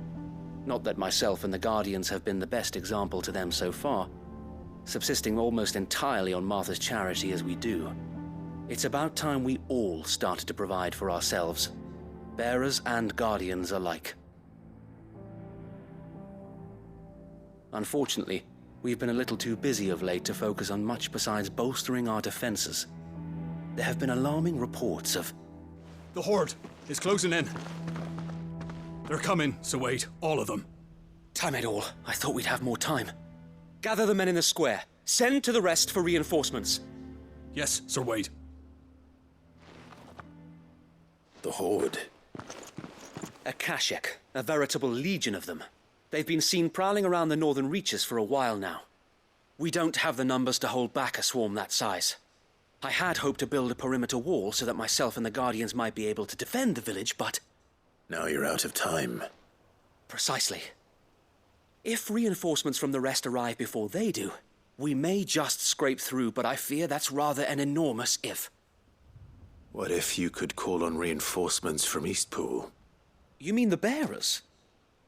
Not that myself and the Guardians have been the best example to them so far, subsisting almost entirely on Martha's charity as we do. It's about time we all started to provide for ourselves, bearers and Guardians alike. Unfortunately, we've been a little too busy of late to focus on much besides bolstering our defenses. There have been alarming reports of... The Horde is closing in. They're coming, Sir Wade, all of them. Damn it all, I thought we'd have more time. Gather the men in the square. Send to the rest for reinforcements. Yes, Sir Wade. The Horde. A Kashek, a veritable legion of them. They've been seen prowling around the northern reaches for a while now. We don't have the numbers to hold back a swarm that size. I had hoped to build a perimeter wall so that myself and the Guardians might be able to defend the village, but... Now you're out of time. Precisely. If reinforcements from the rest arrive before they do, we may just scrape through, but I fear that's rather an enormous if. What if you could call on reinforcements from Eastpool? You mean the bearers?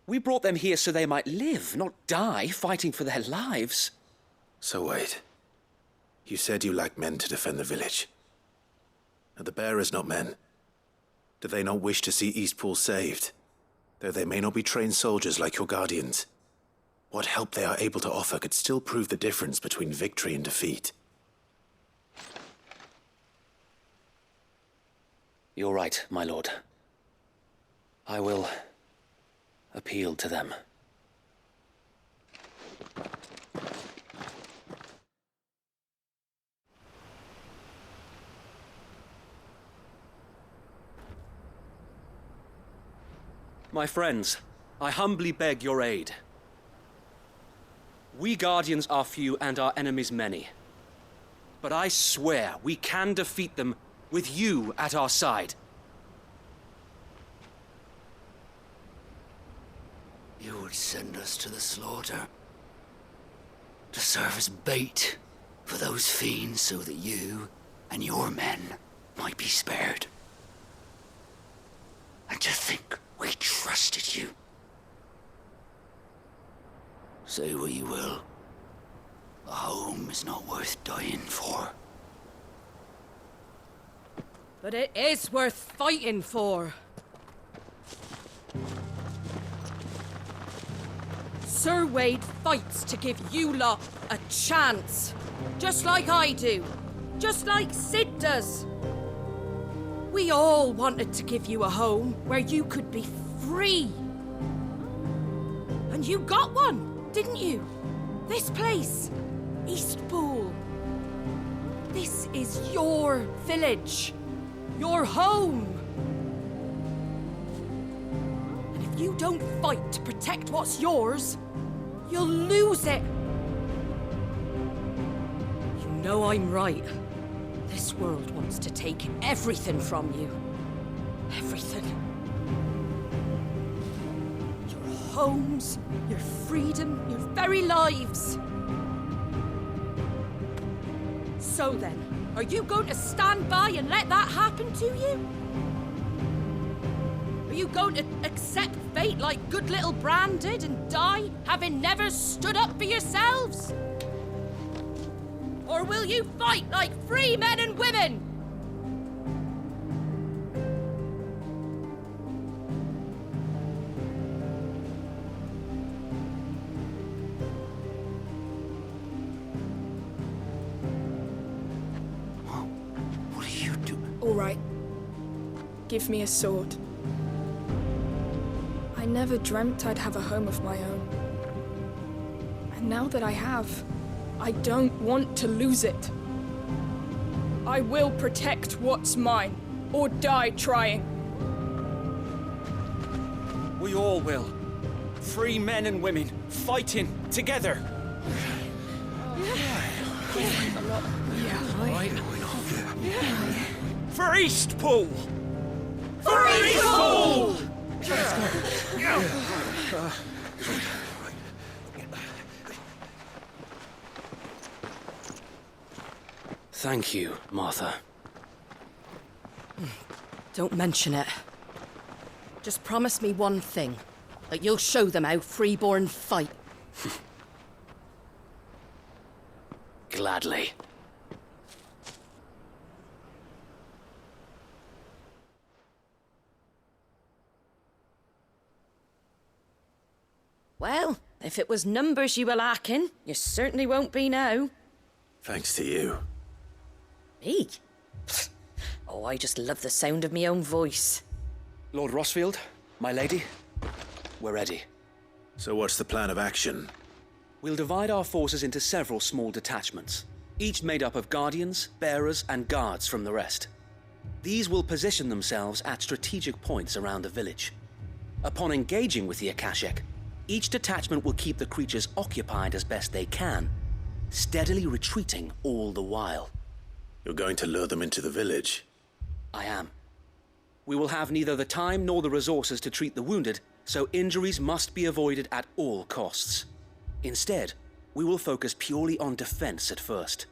We brought them here so they might live, not die, fighting for their lives. So wait. You said you lack men to defend the village. Are the bearers not men? Do they not wish to see Eastpool saved? Though they may not be trained soldiers like your Guardians. What help they are able to offer could still prove the difference between victory and defeat. You're right, my lord. I will appeal to them. My friends, I humbly beg your aid. We Guardians are few and our enemies many. But I swear we can defeat them with you at our side. You would send us to the slaughter, to serve as bait for those fiends so that you and your men might be spared. And to think we trusted you. Say what you will, a home is not worth dying for. But it is worth fighting for. Sir Wade fights to give you lot a chance. Just like I do. Just like Sid does. We all wanted to give you a home where you could be free. And you got one, didn't you? This place, Eastpool. This is your village. Your home. And if you don't fight to protect what's yours, you'll lose it. You know I'm right. This world wants to take everything from you. Everything. Your homes, your freedom, your very lives. So then, are you going to stand by and let that happen to you? Are you going to accept fate like good little Bran did and die, having never stood up for yourselves? Or will you fight like free men and women? All right. Give me a sword. I never dreamt I'd have a home of my own. And now that I have, I don't want to lose it. I will protect what's mine, or die trying. We all will. Free men and women, fighting together. For Eastpool! For Eastpool! Thank you, Martha. Don't mention it. Just promise me one thing. That you'll show them how freeborn fight. Gladly. Well, if it was numbers you were lacking, you certainly won't be now. Thanks to you. Me? Oh, I just love the sound of my own voice. Lord Rossfield, my lady, we're ready. So what's the plan of action? We'll divide our forces into several small detachments, each made up of guardians, bearers, and guards from the rest. These will position themselves at strategic points around the village. Upon engaging with the Akashic, each detachment will keep the creatures occupied as best they can, steadily retreating all the while. You're going to lure them into the village? I am. We will have neither the time nor the resources to treat the wounded, so injuries must be avoided at all costs. Instead, we will focus purely on defense at first.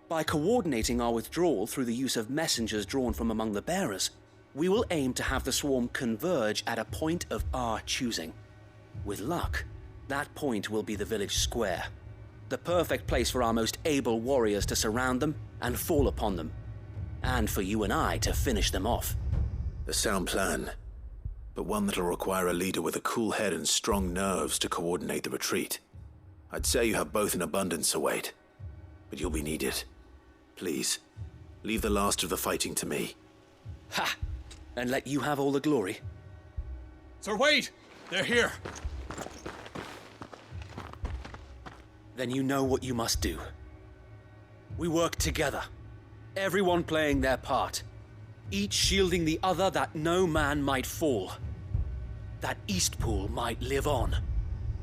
By coordinating our withdrawal through the use of messengers drawn from among the bearers, we will aim to have the swarm converge at a point of our choosing. With luck, that point will be the village square, the perfect place for our most able warriors to surround them and fall upon them, and for you and I to finish them off. A sound plan, but one that'll require a leader with a cool head and strong nerves to coordinate the retreat. I'd say you have both in abundance, Await, but you'll be needed. Please, leave the last of the fighting to me. Ha! And let you have all the glory. Sir Wade! They're here! Then you know what you must do. We work together, everyone playing their part, each shielding the other that no man might fall, that Eastpool might live on.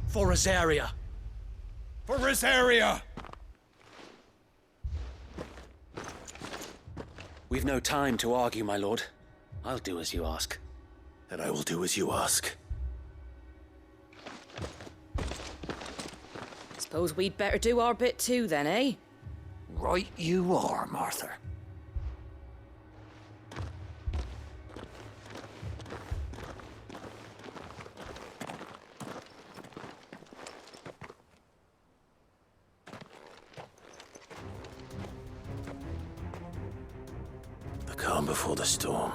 For Rosaria! For Rosaria! We've no time to argue, my lord. I'll do as you ask. And I will do as you ask. Suppose we'd better do our bit too then, eh? Right you are, Martha. The calm before the storm.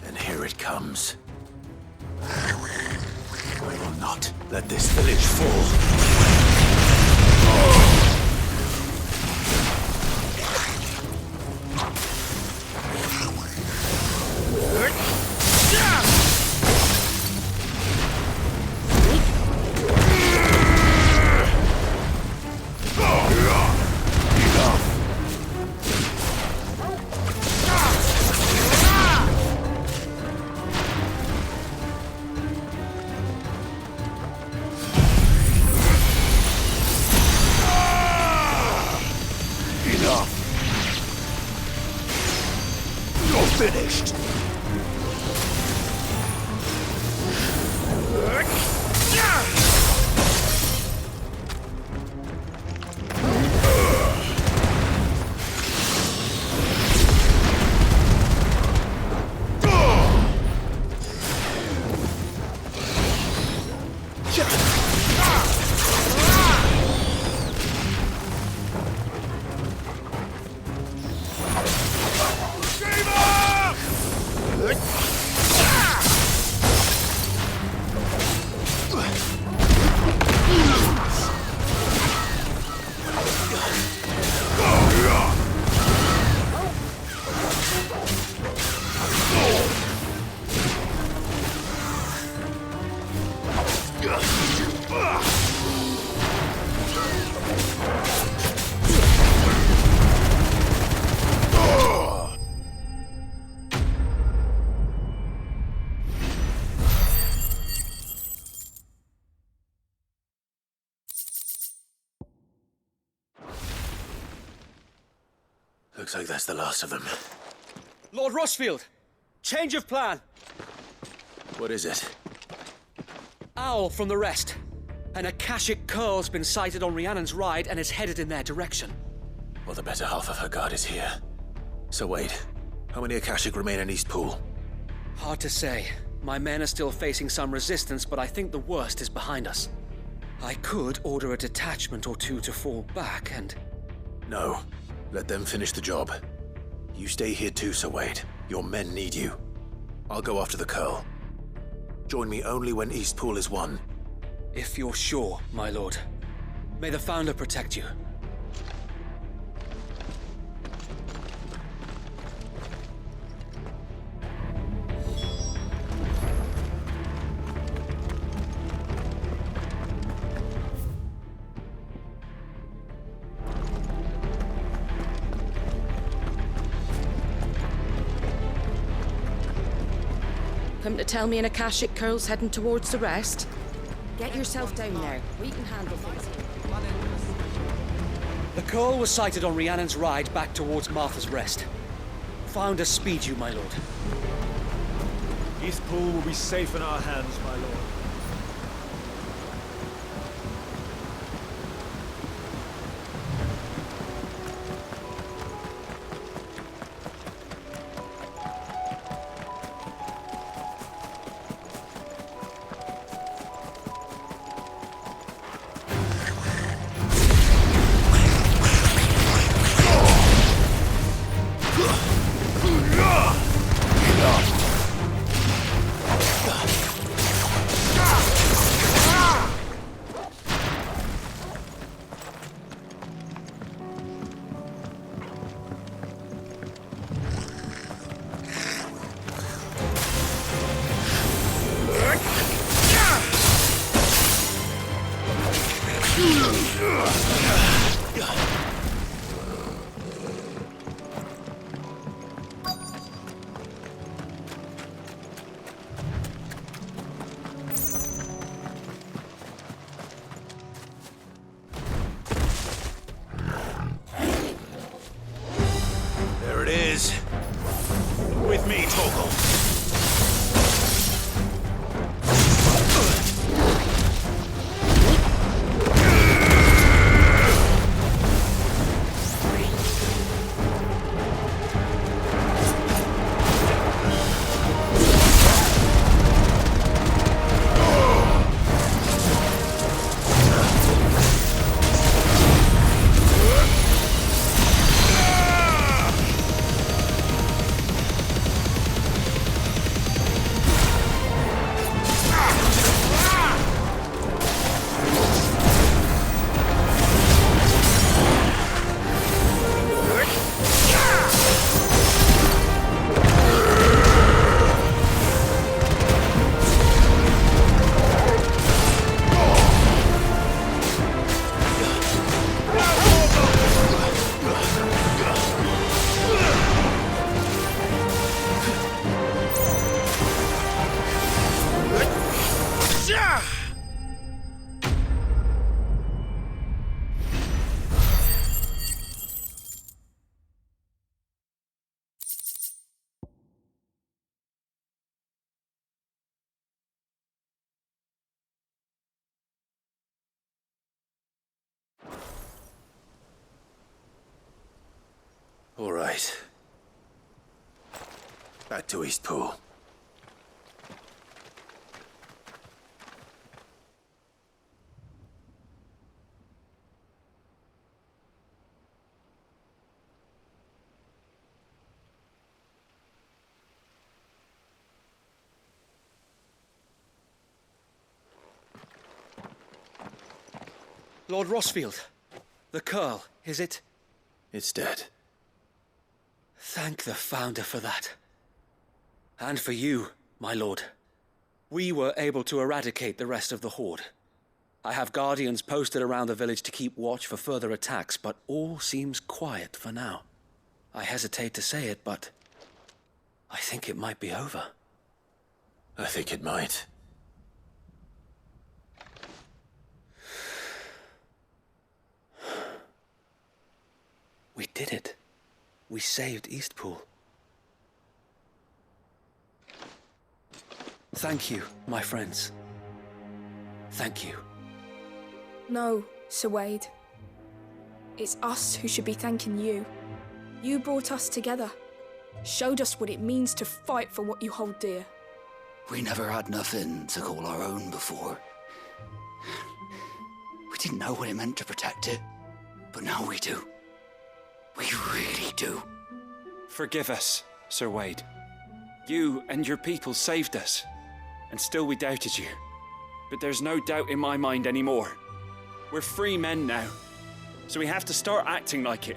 And here it comes. I will not let this village fall. Looks like that's the last of them. Lord Rossfield! Change of plan! What is it? Owl from the rest. An Akashic curl's been sighted on Rhiannon's ride and is headed in their direction. Well, the better half of her guard is here. So wait, how many Akashic remain in Eastpool? Hard to say. My men are still facing some resistance, but I think the worst is behind us. I could order a detachment or two to fall back and... No. Let them finish the job. You stay here too, Sir Wade. Your men need you. I'll go after the curl. Join me only when Eastpool is won. If you're sure, my lord. May the Founder protect you. Come to tell me an Akashic curl's heading towards the rest? Get yourself down there. We can handle things here. The curl was sighted on Rhiannon's ride back towards Martha's Rest. Founder speed you, my lord. Eastpool will be safe in our hands, my lord. There it is. With me, Torgal. All right. Back to Eastpool. Lord Rossfield, the curl, is it? It's dead. Thank the Founder for that. And for you, my lord. We were able to eradicate the rest of the Horde. I have guardians posted around the village to keep watch for further attacks, but all seems quiet for now. I hesitate to say it, but I think it might be over. I think it might. We did it. We saved Eastpool. Thank you, my friends. Thank you. No, Sir Wade. It's us who should be thanking you. You brought us together. Showed us what it means to fight for what you hold dear. We never had nothing to call our own before. We didn't know what it meant to protect it, but now we do. We really do. Forgive us, Sir Wade. You and your people saved us, and still we doubted you. But there's no doubt in my mind anymore. We're free men now, so we have to start acting like it.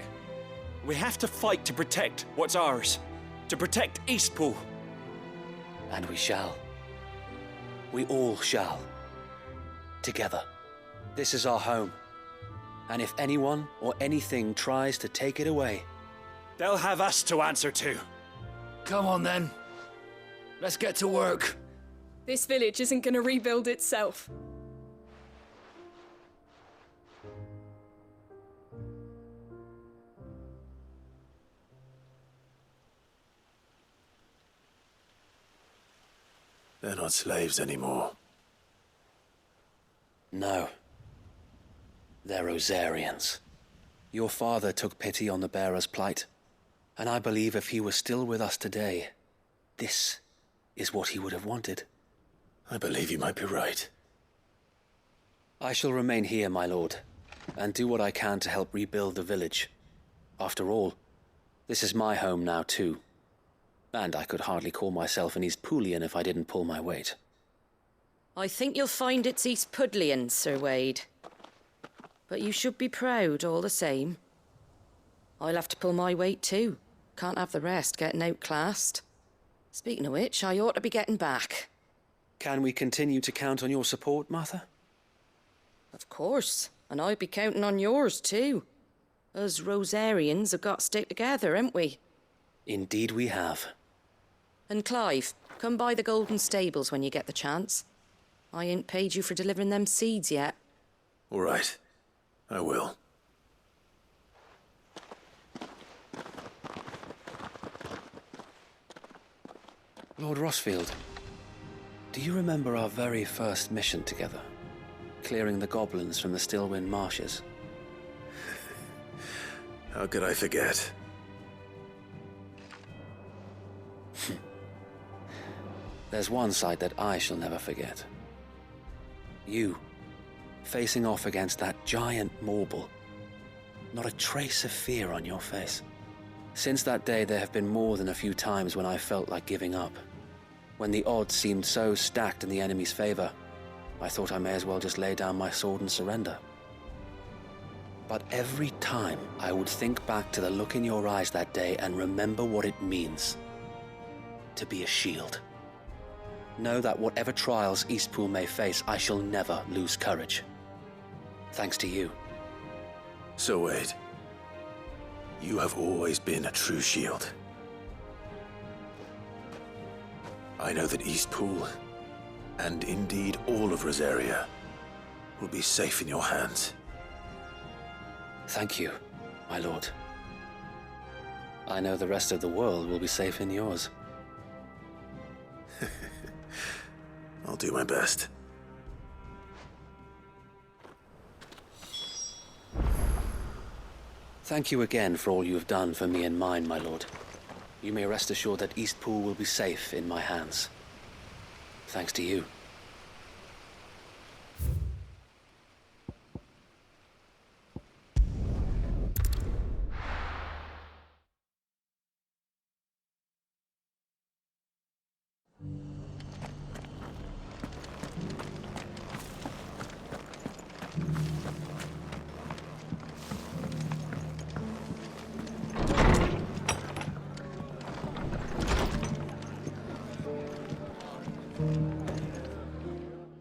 We have to fight to protect what's ours, to protect Eastpool. And we shall. We all shall. Together. This is our home. And if anyone or anything tries to take it away, they'll have us to answer to. Come on then. Let's get to work. This village isn't gonna rebuild itself. They're not slaves anymore. No. They're Rosarians. Your father took pity on the bearer's plight, and I believe if he were still with us today, this is what he would have wanted. I believe you might be right. I shall remain here, my lord, and do what I can to help rebuild the village. After all, this is my home now too. And I could hardly call myself an Eastpoolian if I didn't pull my weight. I think you'll find it's Eastpudlian, Sir Wade. But you should be proud all the same. I'll have to pull my weight too. Can't have the rest getting outclassed. Speaking of which, I ought to be getting back. Can we continue to count on your support, Martha? Of course, and I'll be counting on yours too. Us Rosarians have got to stick together, haven't we? Indeed we have. And Clive, come by the Golden Stables when you get the chance. I ain't paid you for delivering them seeds yet. All right. I will. Lord Rossfield, do you remember our very first mission together? Clearing the goblins from the Stillwind marshes? How could I forget? There's one sight that I shall never forget. You, facing off against that giant Morble. Not a trace of fear on your face. Since that day, there have been more than a few times when I felt like giving up. When the odds seemed so stacked in the enemy's favor, I thought I may as well just lay down my sword and surrender. But every time I would think back to the look in your eyes that day and remember what it means to be a shield. Know that whatever trials Eastpool may face, I shall never lose courage. Thanks to you. So Wade, you have always been a true shield. I know that Eastpool, and indeed all of Rosaria, will be safe in your hands. Thank you, my lord. I know the rest of the world will be safe in yours. I'll do my best. Thank you again for all you have done for me and mine, my lord. You may rest assured that Eastpool will be safe in my hands. Thanks to you.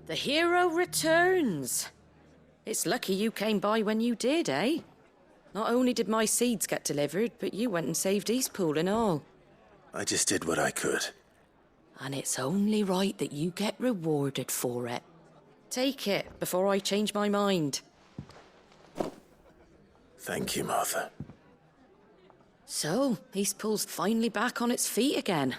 The hero returns. It's lucky you came by when you did, eh? Not only did my seeds get delivered, but you went and saved Eastpool and all. I just did what I could. And it's only right that you get rewarded for it. Take it before I change my mind. Thank you, Martha. So, Eastpool's finally back on its feet again.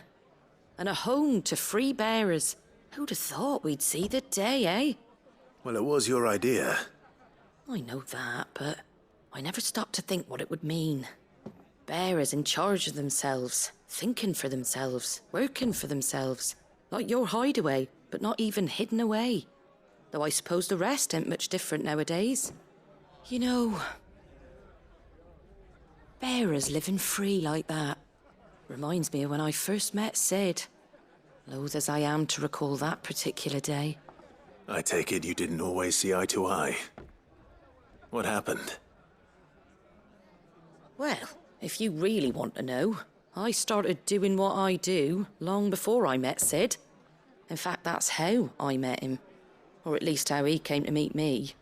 And a home to free bearers. Who'd have thought we'd see the day, eh? Well, it was your idea. I know that, but I never stopped to think what it would mean. Bearers in charge of themselves, thinking for themselves, working for themselves. Like your hideaway, but not even hidden away. Though I suppose the rest ain't much different nowadays. You know, bearers living free like that reminds me of when I first met Sid. Loath as I am to recall that particular day. I take it you didn't always see eye to eye. What happened? Well, if you really want to know, I started doing what I do long before I met Sid. In fact, that's how I met him. Or at least how he came to meet me.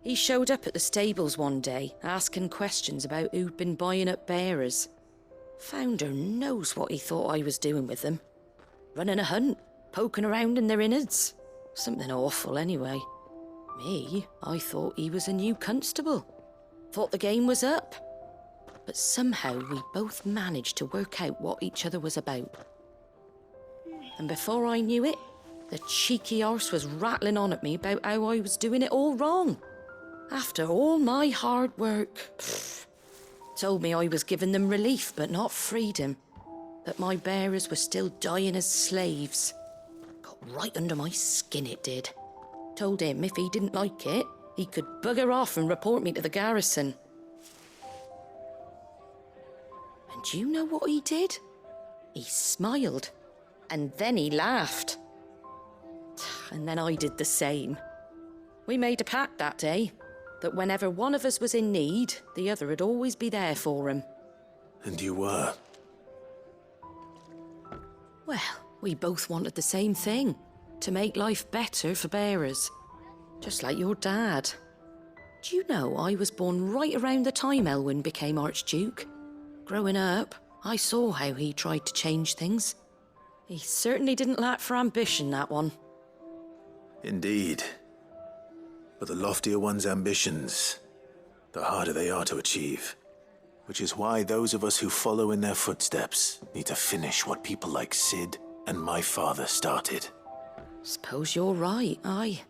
He showed up at the stables one day, asking questions about who'd been buying up bearers. Founder knows what he thought I was doing with them. Running a hunt, poking around in their innards. Something awful anyway. Me, I thought he was a new constable. Thought the game was up. But somehow we both managed to work out what each other was about. And before I knew it, the cheeky arse was rattling on at me about how I was doing it all wrong. After all my hard work. Told me I was giving them relief, but not freedom. That my bearers were still dying as slaves. Got right under my skin, it did. Told him if he didn't like it, he could bugger off and report me to the garrison. And do you know what he did? He smiled. And then he laughed. And then I did the same. We made a pact that day, that whenever one of us was in need, the other would always be there for him. And you were? Well, we both wanted the same thing. To make life better for bearers. Just like your dad. Do you know I was born right around the time Elwyn became Archduke? Growing up, I saw how he tried to change things. He certainly didn't lack for ambition, that one. Indeed. But the loftier one's ambitions, the harder they are to achieve. Which is why those of us who follow in their footsteps need to finish what people like Sid and my father started. Suppose you're right, aye.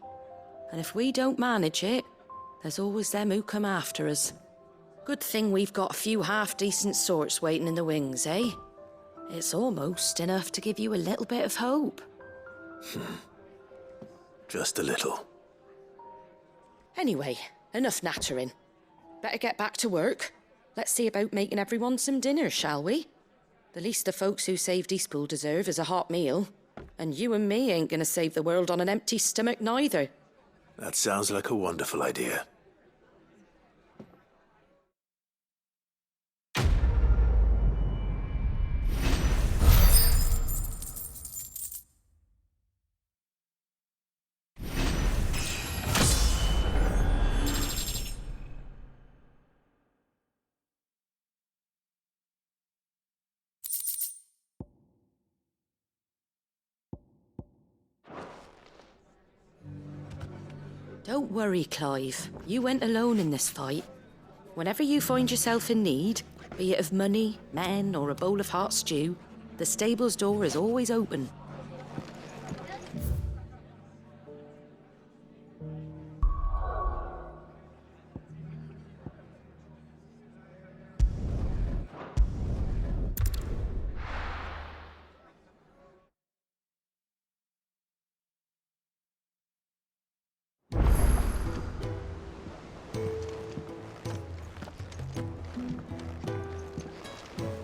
And if we don't manage it, there's always them who come after us. Good thing we've got a few half-decent sorts waiting in the wings, eh? It's almost enough to give you a little bit of hope. Just a little. Anyway, enough nattering. Better get back to work. Let's see about making everyone some dinner, shall we? The least the folks who saved Eastpool deserve is a hot meal. And you and me ain't gonna save the world on an empty stomach neither. That sounds like a wonderful idea. Don't worry, Clive. You went alone in this fight. Whenever you find yourself in need, be it of money, men, or a bowl of hot stew, the stable's door is always open.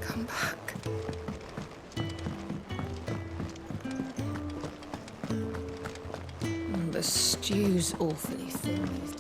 Come back. The stew's awfully thin these